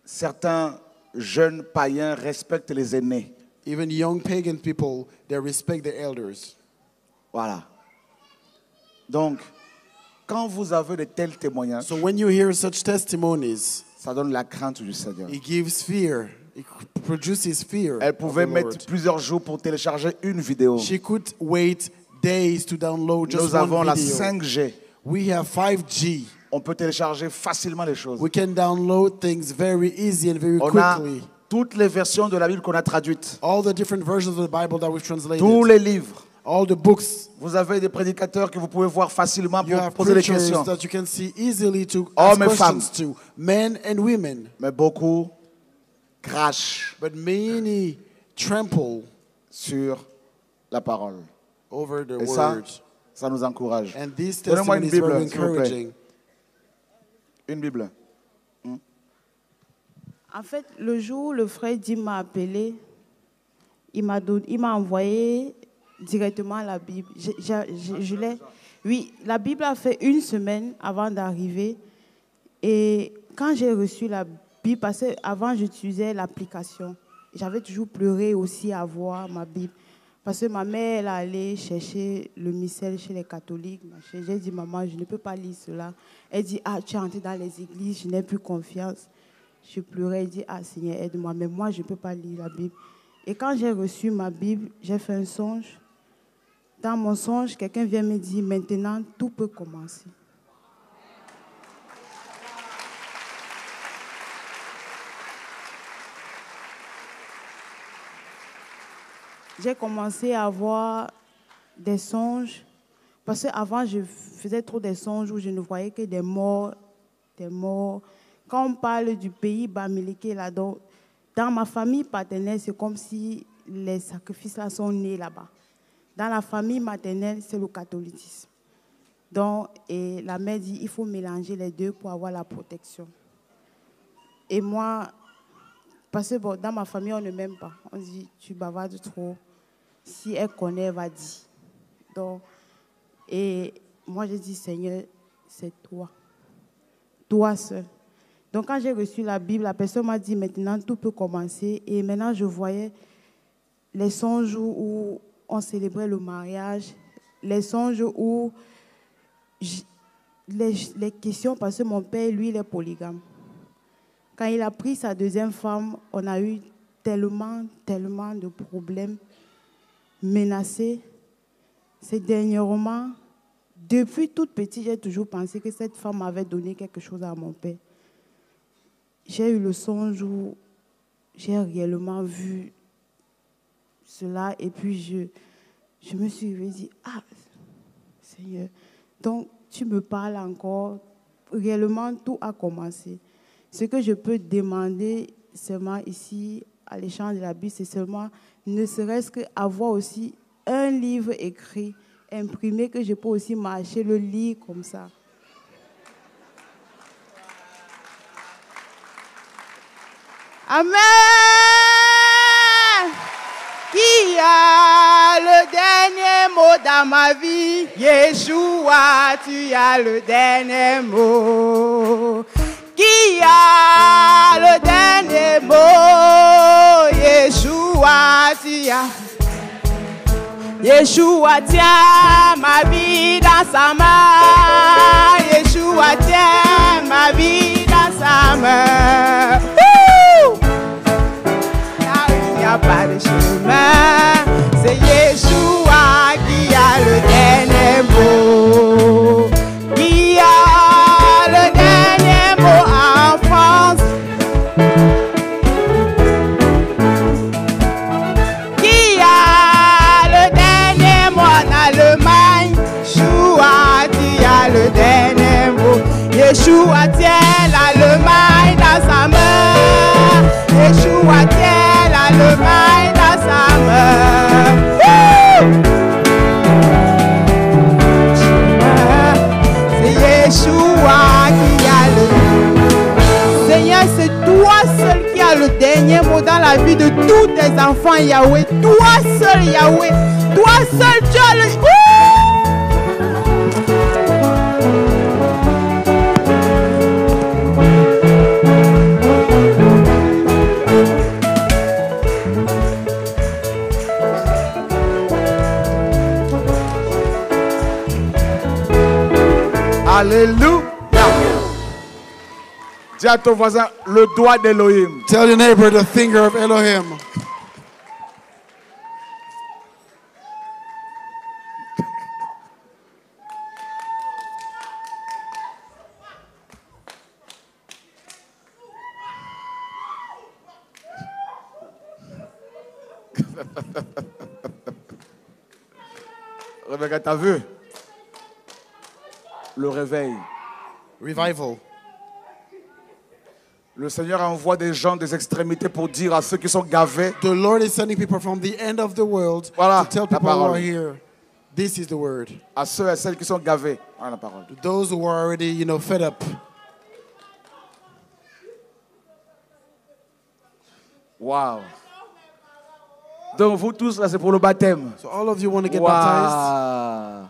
certains jeunes païens respectent les aînés. even young pagan people, they respect their elders. Voilà. Donc, quand vous avez de tels témoignages, So when you hear such testimonies, ça donne la crainte du Seigneur. it gives fear. It produces fear. Elle of pouvait the mettre Lord. plusieurs jours pour télécharger une vidéo. She could wait days to download just Nous avons one la video. 5G. We have 5G. On peut télécharger facilement les choses. We can download things very easy and very On a quickly. toutes les versions de la Bible qu'on a traduites. All the different versions of the Bible that we've translated. Tous les livres. All the books. Vous avez des prédicateurs que vous pouvez voir facilement You pour have poser des preachers questions. that you can see easily to Hommes ask et femmes. questions to, men and women. Mais beaucoup crachent But many trample sur la parole. over the Et ça, word. ça nous encourage. And this Donnez-moi testimony une is very Bible, s'il vous plaît. encouraging. Une Bible. En fait, le jour où le frère Dim m'a appelé, il m'a envoyé directement la Bible. Oui, la Bible a fait une semaine avant d'arriver. Et quand j'ai reçu la Bible, parce qu'avant j'utilisais l'application, j'avais toujours pleuré aussi à voir ma Bible. Parce que ma mère, elle allait chercher le missel chez les catholiques. J'ai dit, maman, je ne peux pas lire cela. Elle dit, ah, tu es entrée dans les églises, je n'ai plus confiance. Je pleurais, elle dit, ah, Seigneur, aide-moi. Mais moi, je ne peux pas lire la Bible. Et quand j'ai reçu ma Bible, j'ai fait un songe. Dans mon songe, quelqu'un vient me dire, maintenant, tout peut commencer. J'ai commencé à avoir des songes. Parce qu'avant, je faisais trop des songes où je ne voyais que des morts, des morts. Quand on parle du pays Bamileke, là, dans ma famille paternelle, c'est comme si les sacrifices là sont nés là-bas. Dans la famille maternelle, c'est le catholicisme. Donc, et la mère dit, il faut mélanger les deux pour avoir la protection. Et moi, parce que bon, dans ma famille, on ne m'aime pas. On dit, tu bavardes trop. Si elle connaît, elle va dire. Donc, et moi, je dis, Seigneur, c'est toi. Toi seul. Donc, quand j'ai reçu la Bible, la personne m'a dit, maintenant, tout peut commencer. Et maintenant, je voyais les songes où on célébrait le mariage, les songes où les questions, parce que mon père, lui, il est polygame. Quand il a pris sa deuxième femme, on a eu tellement de problèmes, menacés. C'est dernièrement, depuis toute petite, j'ai toujours pensé que cette femme avait donné quelque chose à mon père. J'ai eu le songe où j'ai réellement vu cela et puis je me suis dit, ah, Seigneur, donc tu me parles encore, réellement tout a commencé. Ce que je peux demander seulement ici à l'échange de la Bible, c'est seulement, ne serait-ce qu'avoir aussi un livre écrit, imprimé, que je peux aussi marcher, le lire comme ça. Amen. Qui a le dernier mot dans ma vie? Yeshua, tu as le dernier mot. Qui a le dernier mot? Yeshua, tu as. Yeshua tient ma vie dans sa main. Yeshua tient ma vie dans sa main. Là où il n'y a pas de chemin, c'est Yeshua qui a le dernier mot. Qui a le dernier mot en France? Qui a le dernier mot en Allemagne? Yeshua, tu as le dernier mot. Yeshua tient l'Allemagne dans sa main. Yeshua tient l'Allemagne dans sa main. C'est Yeshua qui a le... Seigneur, c'est toi seul qui as le dernier mot dans la vie de tous tes enfants, Yahweh. Toi seul, Yahweh. Toi seul, tu as le... Alléluia. Dis à ton voisin, le doigt d'Elohim. Tell your neighbor the finger of Elohim. Rebecca, t'as vu? Le réveil. Revival. Le Seigneur envoie des gens des extrémités pour dire à ceux qui sont gavés. The Lord is sending people from the end of the world Voilà, to tell la people who parole. are here, this is the word. À ceux et celles qui sont gavés. Voilà la parole. To those who are already, fed up. Wow. Donc vous tous là, c'est pour le baptême. So all of you want to get baptized? Wow.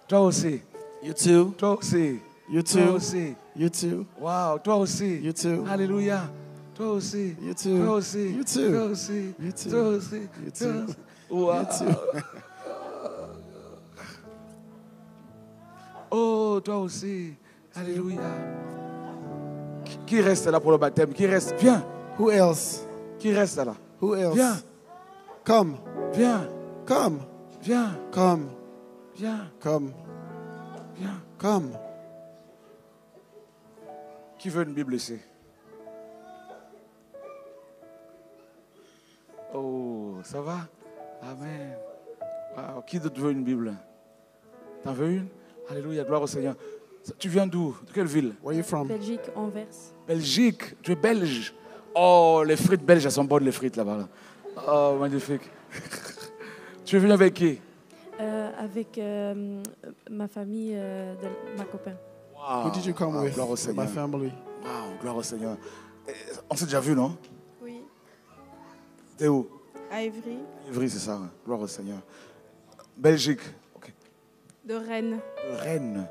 Toi aussi. You too. Toi aussi. You Toi too. aussi. You too. Wow. Toi aussi. You too. Alléluia. Toi aussi. You too. Toi aussi. You too. Toi aussi. You too. Toi aussi. You Toi too. aussi. Wow. You too. Oh, toi aussi. Alléluia. Qui reste là pour le baptême? Qui reste? Viens. Who else? Qui reste là? Who else? Viens. Come. Viens. Come. Viens. Come. Viens. Come. Viens. Come. Qui veut une Bible ici? Oh, ça va? Amen. Wow. Qui d'autre veut une Bible? T'en veux une? Alléluia, gloire au Seigneur. Tu viens d'où? De quelle ville? Where are you from? Belgique, Anvers. Belgique. Tu es belge. Oh, les frites belges, elles sont bonnes, les frites là-bas. Là. Oh, magnifique. Tu es venu avec qui? Avec ma famille, ma copain. Wow. Who did you come with? Gloire au Seigneur. My family. Wow, gloire au Seigneur. On s'est déjà vu, non? Oui. T'es où? À Évry. Ivry, c'est ça. Gloire au Seigneur. Belgique. Ok. De Rennes. De Rennes.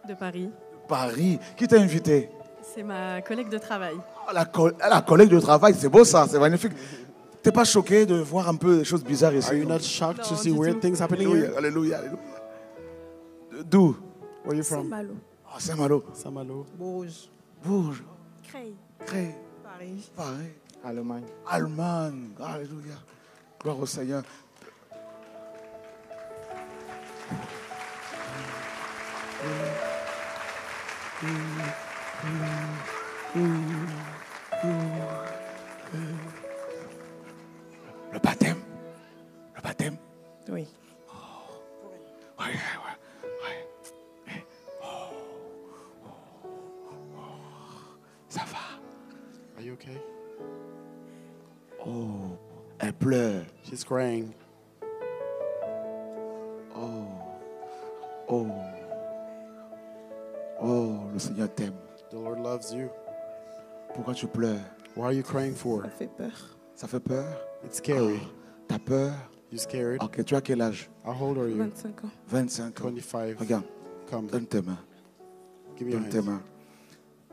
De Paris. Paris. Qui t'a invité? C'est ma collègue de travail. Ah, la collègue de travail, c'est beau ça, c'est magnifique. T'es pas choqué de voir un peu des choses bizarres ici? Are you not shocked to No, see du weird tout. things happening Alléluia, here? alléluia, alléluia. D'où? Where are you from? Saint-Malo. Ah, Saint-Malo. Saint-Malo. Bourges. Bourges. Creil. Cré. Paris. Paris. Allemagne. Allemagne. Alléluia. Gloire au Seigneur. Le baptême. Le baptême. Oui. Ouais, ouais. Ça va. Are you okay? Oh, elle pleure. She's crying. Oh. Oh, le Seigneur t'aime. The Lord loves you. Pourquoi tu pleures? What are you crying for? Ça fait peur. Ça fait peur? It's scary. T'as peur? You scared? Ok, tu as quel âge? How old are you? 25 ans. 25 ans. 25. Regarde, Come. donne tes mains. Give me your Donne tes hands. mains.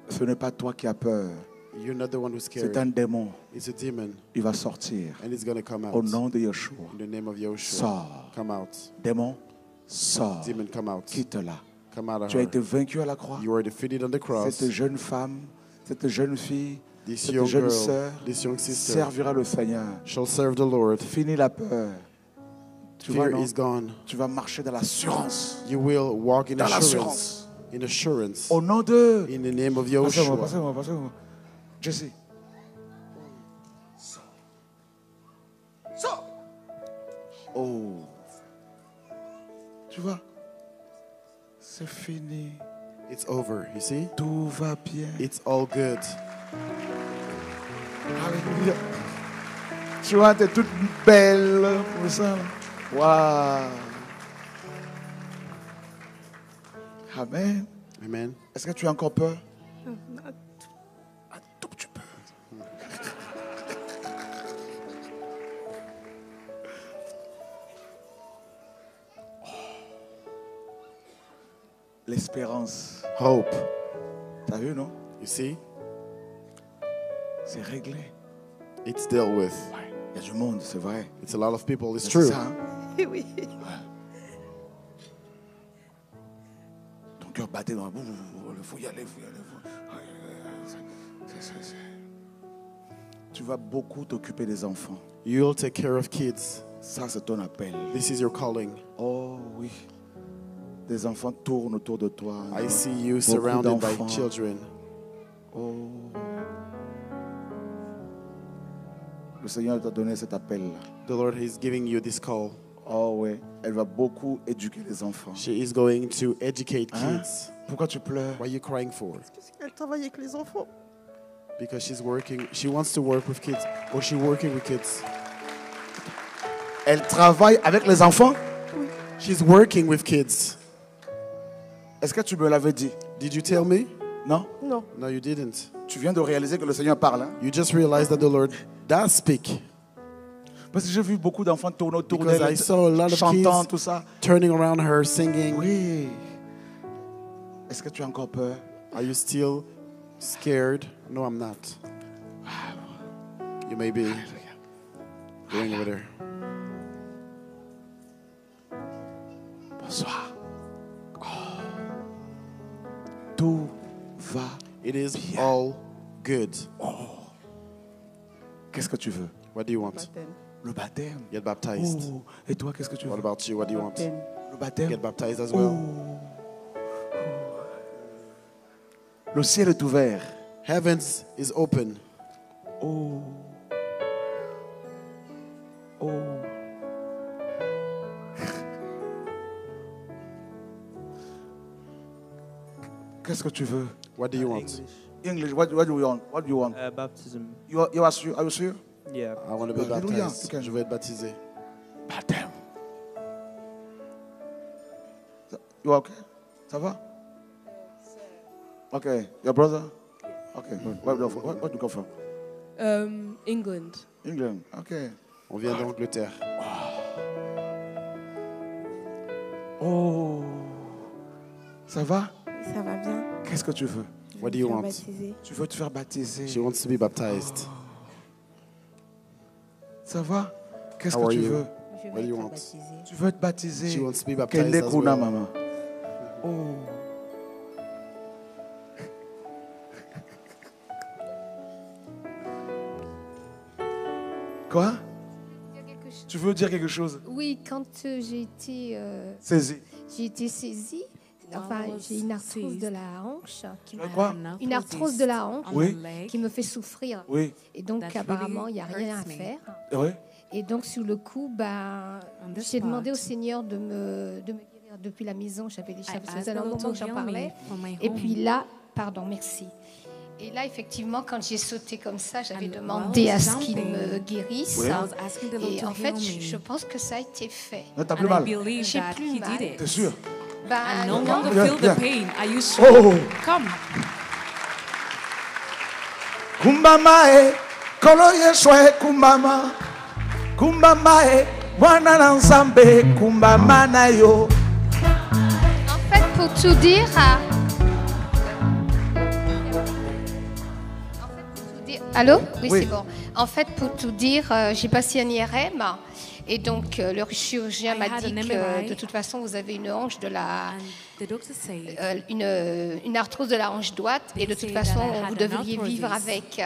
Ce n'est pas toi qui as peur. You're not the one who's scared. C'est un démon. It's a demon. Il va sortir. And it's going to come out. Au nom de Yeshua. In the name of Yoshua. Sors. Come out. Démon, sors. Demon, come out. Quitte-la. Come out of Tu as her. été vaincu à la croix. You were defeated on the cross. Cette jeune femme, cette jeune fille, This cette young jeune girl, sœur this young sister servira le Seigneur. shall serve the Lord. Finis la peur. Tu Fear vas, is gone. tu vas marcher dans l'assurance. You will walk in Dans assurance. l'assurance. In assurance. Au nom de... In the name of Passez-moi, Yoshua. passez-moi, passez-moi. Jesse. Sors. Oh. Tu vois, c'est fini. It's over. You see? Tout va bien. It's all good. Alléluia. Tu vois, t'es toute belle pour ça. Waouh. Amen. Amen. Est-ce que tu as encore peur? Un Tout petit peu. L'espérance. Hope. T'as vu, non? You see? C'est réglé. It's dealt with. Ouais. Il y a du monde, c'est vrai. It's a lot of people. It's C'est true. ça, hein? Oui. Ton cœur battait dans la boue. Il faut y aller, il faut y aller. Tu vas beaucoup t'occuper des enfants. You'll take care of kids. Ça, c'est ton appel. This is your calling. Oh oui. Des enfants tournent autour de toi. I see you Beaucoup surrounded by d'enfants. children. Oh. Le Seigneur t'a donné cet appel-là. The Lord is giving you this call. Oh oui. Elle va beaucoup éduquer les enfants. She is going to educate Hein? kids. Pourquoi tu pleures? What are you crying for? Elle travaille avec les enfants. Because she's working. She wants to work with kids. Or she's working with kids. Elle travaille avec les enfants? She's working with kids. Est-ce que tu me l'avais dit? Did you tell me? Non? Non. No, you didn't. Tu viens de réaliser que le Seigneur parle. Hein? You just realized that the Lord does speak. Parce que j'ai vu beaucoup d'enfants tourner autour Because d'elle, I saw a lot of chantant, kids tout ça. turning around her, singing. Oui. Est-ce que tu as encore peur? Are you still scared? No, I'm not. You may be going over there. Bonsoir. Oh. Tout va. It is bien. all good. Qu'est-ce que tu veux? What do you want? Baptême. Le baptême. Get baptized. Oh. Et toi, qu'est-ce que tu veux? What about you? What do you want? Le baptême. Get baptized as well. Le ciel est ouvert. Heavens is open. Oh. Oh. Qu'est-ce que tu veux? What do you want? English. What do you want? What do you want? Baptism. You are sure? Are you sure? Yeah. I want to be Alléluia. baptized. Okay. Je veux être baptisé. Baptême. You okay? Ça va? Okay. Your brother? Okay. Where do you come from? England. England. Okay. On vient d'Angleterre. Oh. Ça va? Ça va bien. Qu'est-ce que tu veux? What do you want? Baptisé. Tu veux te faire baptiser? She wants to be baptized. Ça va? Qu'est-ce How que are tu you? veux? Je What vais do you être want? baptisée. Tu veux être baptisé? She wants to be baptized Kende as kuna, well. maman. Oh. Quoi? Tu veux dire quelque chose? Oui, quand j'ai été Saisie. saisie, enfin, j'ai une arthrose de la hanche. Tu as quoi? Une arthrose de la hanche Oui. qui me fait souffrir. Oui. Et donc, apparemment, il n'y a rien à faire. Oui. Et donc, sur le coup, j'ai demandé au Seigneur de me guérir depuis la maison. J'avais déjà, ça faisait un moment que j'en parlais. Et puis là, pardon, merci. Et là, effectivement, quand j'ai sauté comme ça, j'avais demandé à ce qu'il me guérisse. Oui. Et en fait, je pense que ça a été fait. Non, t'as plus mal. J'ai plus mal. T'es sûr? Non. Viens. Oh. Kumbama e, kolo yeshwe kumbama. Kumbama e, wana na nzambe kumbama na yo. En fait, pour tout dire, allô? Oui, c'est bon. En fait, pour tout dire, j'ai passé un IRM et donc le chirurgien m'a dit que de toute façon, vous avez une hanche de la, une arthrose de la hanche droite et de toute façon, vous devriez vivre avec.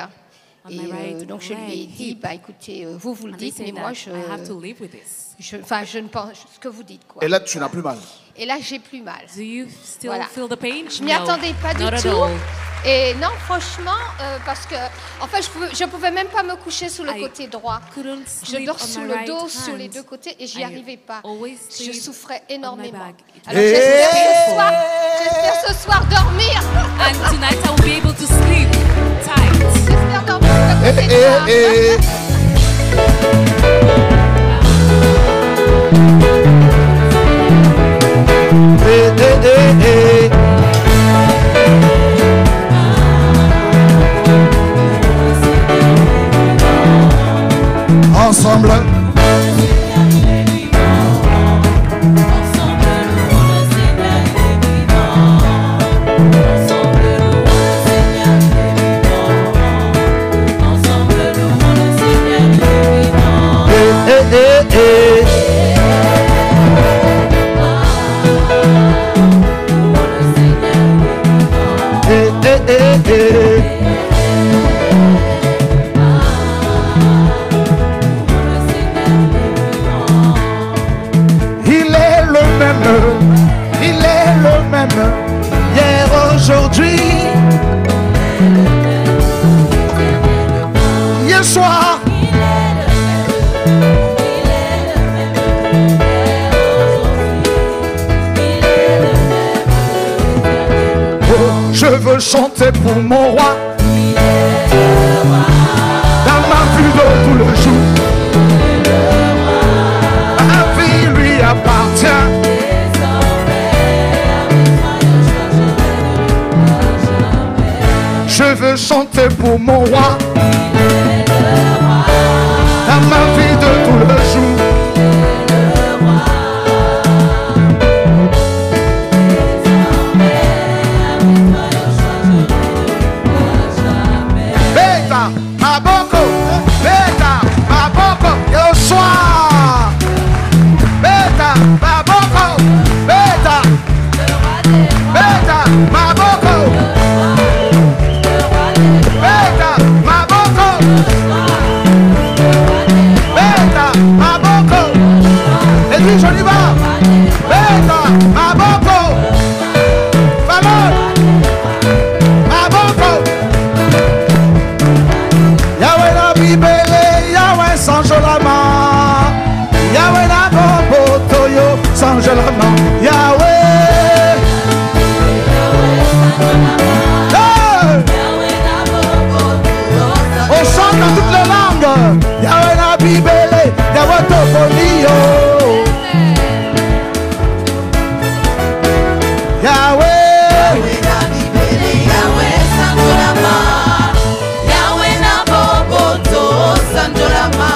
Et donc je lui ai dit, bah écoutez, vous le dites, mais moi je ne pense ce que vous dites quoi. Et là tu n'as plus mal. Et là j'ai plus mal. Voilà. Je m'y attendais pas du tout. Et non, franchement, parce que en fait je pouvais même pas me coucher sur le côté droit. Je dors sur le dos, sur les deux côtés, et j'y arrivais pas. Je souffrais énormément. Alors j'espère ce soir dormir. And tonight I will be able to sleep tight. J'espère dormir sur le côté droit. Ensemble. Il est le même, hier, aujourd'hui, hier soir. Je veux chanter pour mon roi, dans ma vie de tout le jour. Ma vie lui appartient. Je veux chanter pour mon roi, dans ma vie de tout le jour. Beta, Maboko, Beta, Maboko, Yoshua. Beta, Maboko, Beta, Beta, Maboko. Beta, Maboko. Beta, Maboko. Et puis je y vais. Beta, Maboko. Valor. Maboko. Yahweh la Bibele, Yahweh Sanjolama. Yahweh la Bobo Toyo Sanjolama. Yahweh. On chante dans toutes les langues. Yahweh la Bibele, Yahweh Topolio. Yahweh.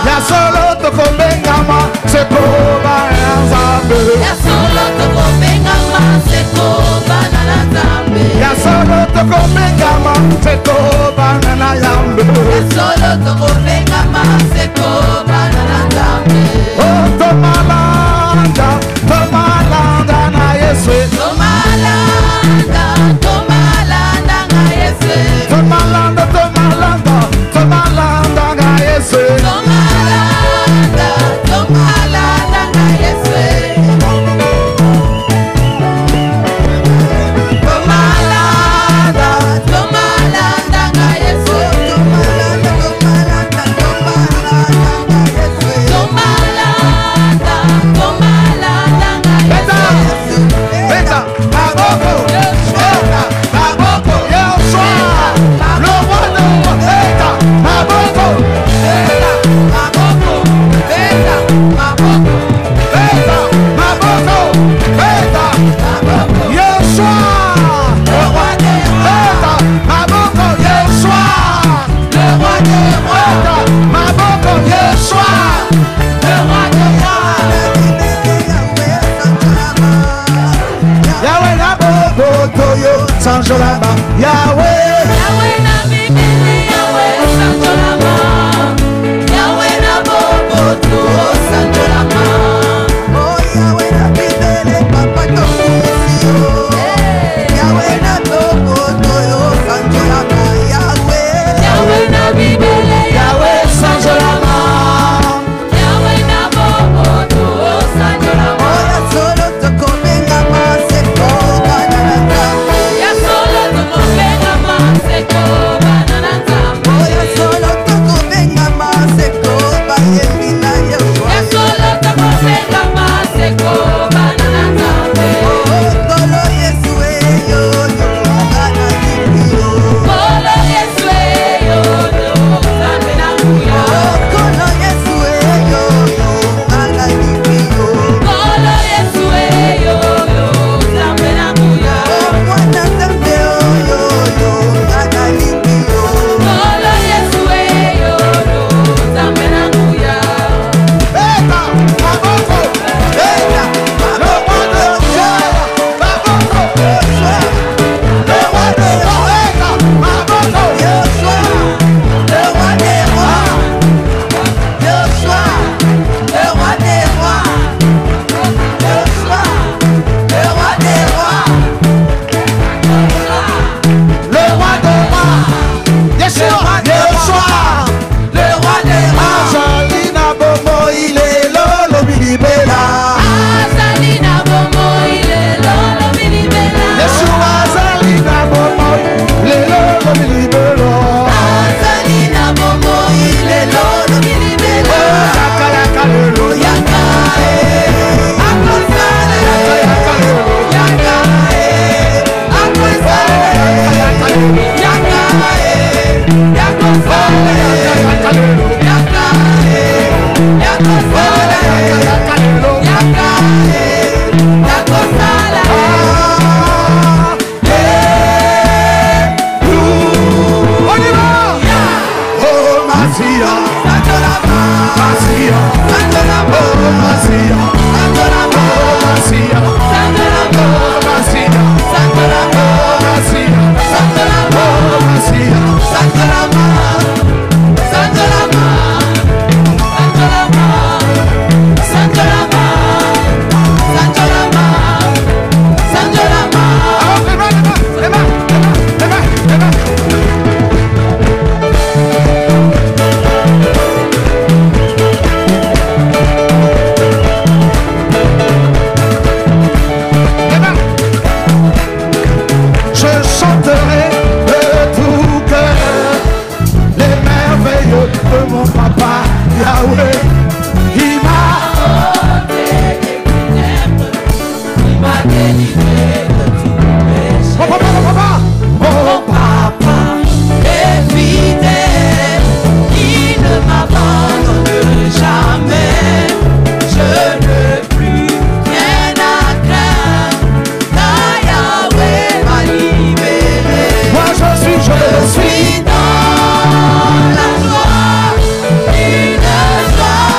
Ya solo toko bengama seko bana nzambe. Ya solo toko bengama seko bana nzambe. Ya solo toko bengama seko bana yambe. Ya solo toko bengama seko bana nzambe. Oh tomalanda, tomalanda na Yesu. Tomalanda, tomalanda na Yesu. Tomalanda, tomalanda, tomalanda na Yesu. Tomalanda, tomalanda na Yesu. Tomalanda, tomalanda na Yesu. Tomalanda, tomalanda, tomalanda na Yesu. Tomalanda, tomalanda na Yesu. Beta, Maboko, Beta, Maboko, Yoshua, le roi de Beta, Maboko, Beta, Je suis dans la joie, une joie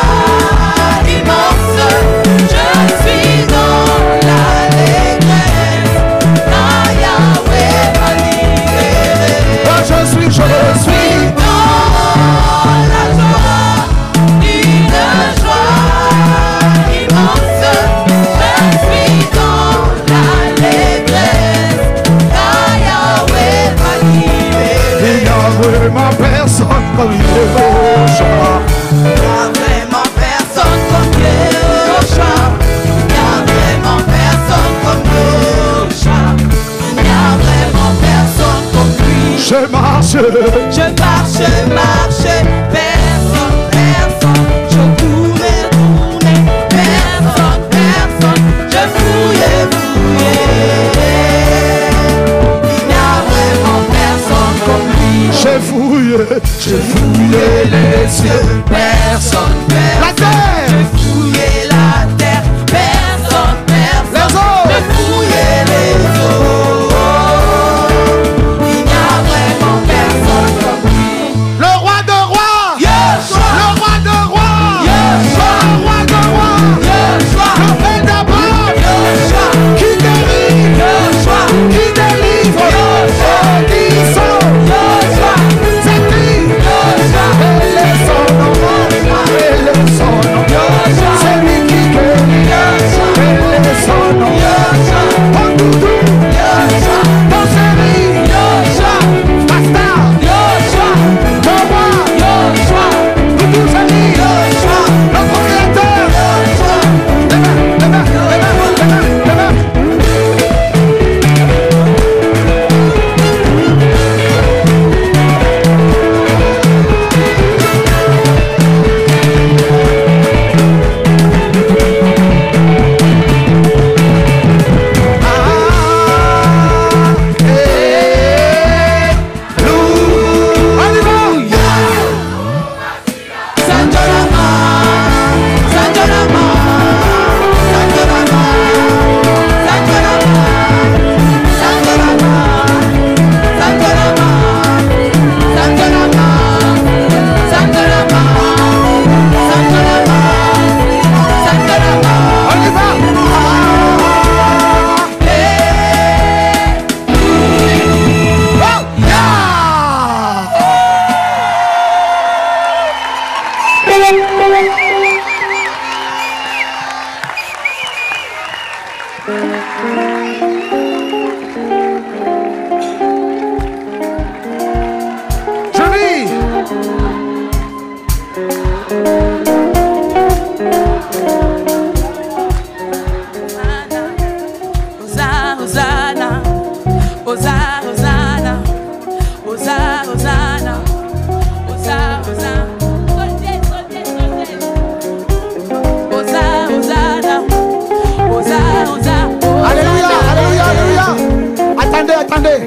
Attendez.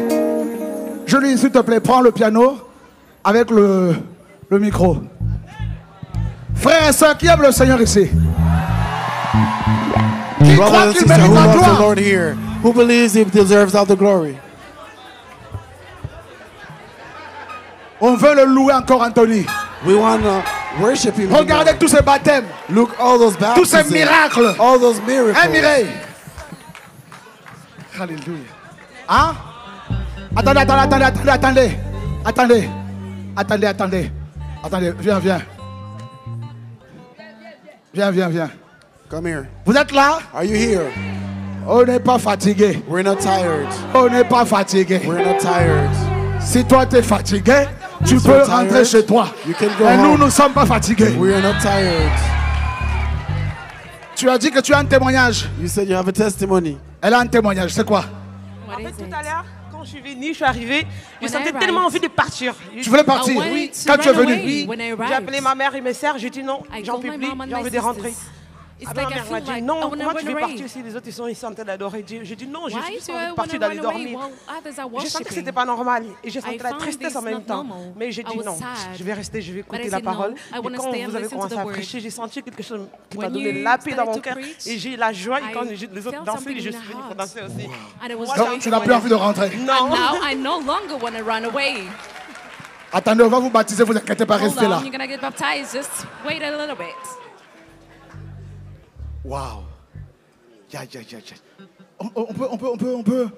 Julie, s'il te plaît, prends le piano avec le micro. Frères et sœurs, qui aiment le Seigneur ici? Qui croit qu'il mérite la gloire? Who believes he deserves all the glory? On veut le louer encore, Anthony. We want to worship him. Regardez tous ces baptêmes. Look all those baptisms. Tous ces miracles. All those miracles. Admirez. Alléluia. Hein? Attendez. Attendez, viens. Viens. Come here. Vous êtes là? Are you here? On n'est pas fatigué. We're not tired. On n'est pas fatigué. We're not tired. Si toi t'es fatigué, tu peux rentrer chez toi. Mais nous ne sommes pas fatigués. We are not tired. Tu as dit que tu as un témoignage. You said you have a testimony. Elle a un témoignage, c'est quoi? En fait, tout à l'heure, quand je suis venue, je suis arrivée, je sentais tellement envie de partir. Tu voulais partir? Oui. Quand tu es venue? Oui. J'ai appelé ma mère et mes sœurs, j'ai dit non, j'en peux plus, j'ai envie de rentrer. Ma mère m'a dit non, comment tu veux partir si les autres ils sont en train d'adorer Dieu? J'ai dit non, j'ai juste envie de partir d'aller dormir. Je sentais que c'était pas normal et j'ai senti la tristesse en même temps. Mais j'ai dit non, je vais rester, je vais écouter la parole. Et quand vous avez commencé à prêcher, j'ai senti quelque chose qui m'a donné la paix dans mon cœur et j'ai la joie. Et quand les autres dansaient, je suis venue pour danser aussi. Donc tu n'as plus envie de rentrer? Non. I no longer want to run away. Attendez, on va vous baptiser, vous inquiétez pas, restez là. You're gonna get baptized. Just wait a little bit. Waouh. On peut.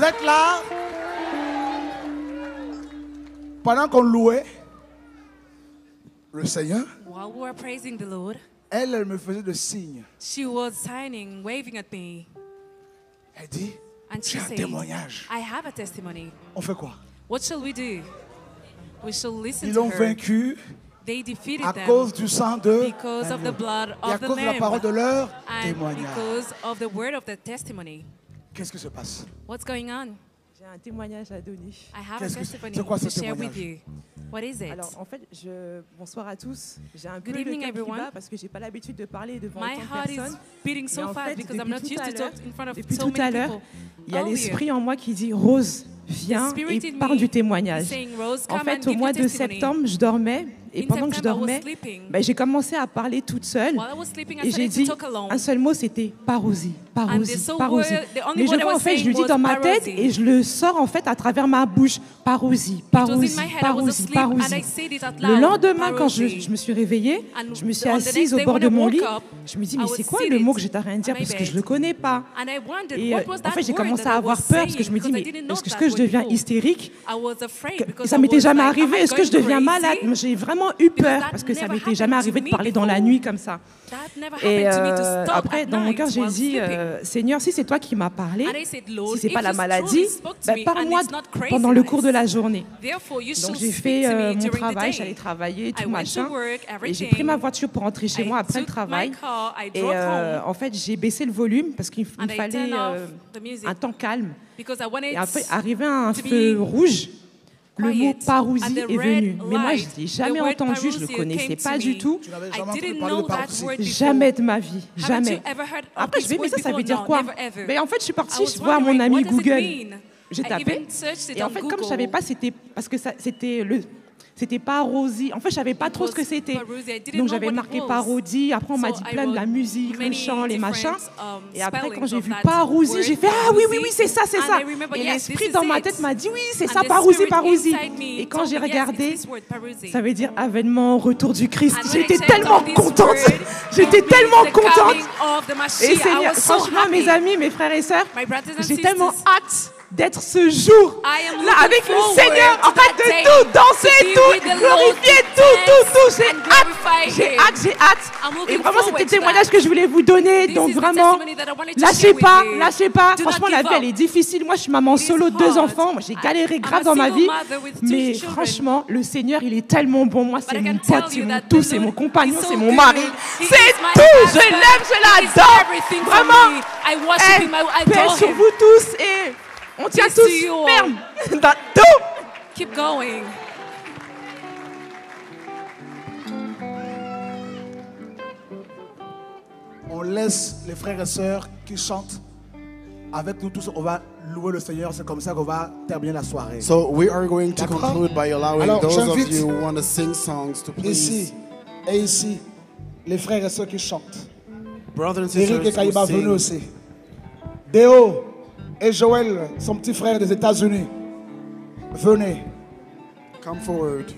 Vous êtes là? Pendant qu'on louait le Seigneur, while we were praising the Lord, elle me faisait de signes. she was signing, waving at me. Elle dit, And she j'ai un said, témoignage. I have a testimony. On fait quoi? What shall we do? We shall listen Ils to l'ont her. vaincu They defeated à them cause du sang de because of the l'agneau. blood Et à of the cause de la Lamb parole de leur and témoignage. because of the word of the testimony. Qu'est-ce qui se passe? What's going on? J'ai un témoignage à donner. I have a testimony c'est quoi ce to share with témoignage? you. What is it? Alors, en fait, bonsoir à tous. J'ai un peu Good le evening, cœur qui everyone. bat parce que j'ai pas l'habitude de parler devant My autant de heart is personnes. beating Mais so en fast fait, because I'm depuis not tout used à to l'heure- talk in front of depuis so tout à many l'heure, people. il y a Earlier, l'esprit en moi qui dit Rose, viens the spirit et in parle me du témoignage. is saying, Rose, En come fait, and au give mois your de testimony. septembre, je dormais et In pendant que je September, I was dormais, sleeping. j'ai commencé à parler toute seule While I was sleeping, I et j'ai started to dit talk alone. un seul mot, c'était Parosi, And Parosi, the sole Parosi. word- the only Mais je word I vois was en fait, je le saying dis was dans ma tête Parosi. et je le sors en fait à travers ma bouche, Parosi, It was in Parosi, my head, I was Parosi, asleep and I Parosi. said it out Le loud, lendemain, quand Parosi. je me suis réveillée, And je me suis on the assise next au day bord when de I mon woke lit. up, Je me dis, I mais was c'est quoi seated le mot que j'étais en train de dire on my parce que je bed. le connais pas. And I wondered, Et what was en that fait, j'ai word commencé that à I avoir was peur parce que saying? je me dis, Because I mais didn't know est-ce that que je word deviens before. hystérique? I was afraid because Ça I m'était was jamais like, am arrivé. I Est-ce que je going deviens crazy? malade? J'ai vraiment eu Because peur that parce que ça never m'était jamais happened to arrivé de me parler dans la before. nuit comme ça. That never Et happened to me to stop après, at dans mon night cœur, j'ai while dit, sleeping. Seigneur, si c'est toi qui m'as parlé, And I said, Lord, si c'est if pas la you maladie, truly spoke to ben, me parle-moi and it's not crazy pendant le cours de la journée. Therefore, you Donc shall j'ai speak fait to me mon during the travail, day. j'allais travailler, I tout went machin. to work, Et j'ai everything. pris ma voiture pour rentrer chez I moi après le took travail. my car, I Et drove home. en fait, j'ai baissé le volume parce qu'il And me I fallait turned off the music un temps calme. because I wanted Et après, arrivé à un to be feu rouge, le mot quiet. parousie And the est venu. red Mais moi, je light, l'ai jamais the word entendu, je le parousie connaissais came pas to du me. tout. I didn't know that word before. Jamais de ma vie, Haven't jamais. you ever heard of Après, je this vais, mais word ça veut before? dire No, quoi? never ever. Mais en fait, je suis I partie was voir mon wondering, ami what does it Google. mean? J'ai I tapé. even searched it Et en on fait, comme je Google. savais pas, c'était parce que c'était parodie. En fait, je savais pas trop ce que c'était. parousie. I didn't Donc know j'avais what it marqué was. parodie. Après, on m'a So dit I plein de la wrote musique, le many chant, les different, machins. Et après, quand spellings j'ai of vu that parousie, word, j'ai fait ah oui, oui, oui, c'est ça, c'est And ça. I remember, Et yes, l'esprit this dans is ma it. tête m'a dit oui, c'est And ça, the parousie, spirit parousie. inside me Et quand told j'ai me, yes, regardé, it's this word, parousie. ça veut dire avènement, retour du Christ. And when J'étais I checked tellement on this contente. word, J'étais it means tellement the contente. coming of the Et Mashiach. I Seigneur, was so franchement, mes happy. amis, mes frères et sœurs, My brothers and j'ai tellement sisters, hâte d'être ce jour I am là looking avec le forward Seigneur, to en fait, that de day, tout, danser, to be tout, with the Lord, glorifier to tout. dance J'ai and hâte, glorify j'ai Him. hâte, j'ai hâte. I'm looking Et vraiment, c'était forward le to témoignage that. que je voulais vous donner. This Donc is the vraiment, testimony that I wanted to lâchez share with pas, you. lâchez pas. Do not Franchement, la give vie, elle up. est difficile. Moi, je suis maman solo de 2 hard. enfants. Moi, j'ai galéré I'm grave a dans ma single vie. mother with 2 Mais children. franchement, le Seigneur, il est tellement bon. Moi, c'est But I mon can tell pote, c'est you mon that tout, the c'est Lord mon compagnon, is so c'est mon good. mari. He C'est is my tout. Je husband. l'aime, je He is l'adore. everything for Vraiment. me. I worship him, I Paix adore sur him. vous tous et on tient Peace to tous you all. ferme dans tout. Keep going. On laisse les frères et sœurs qui chantent avec nous tous. On va louer le Seigneur. C'est comme ça qu'on va terminer la soirée. So we are going to D'accord? conclude by allowing Alors, those of j'invite you who want to sing songs to please. Ici et ici, les frères et sœurs qui chantent. Brothers and Eric et sisters Kaïba, who venez sing. aussi. Déo et Joël, son petit frère des États-Unis. Venez. Come forward.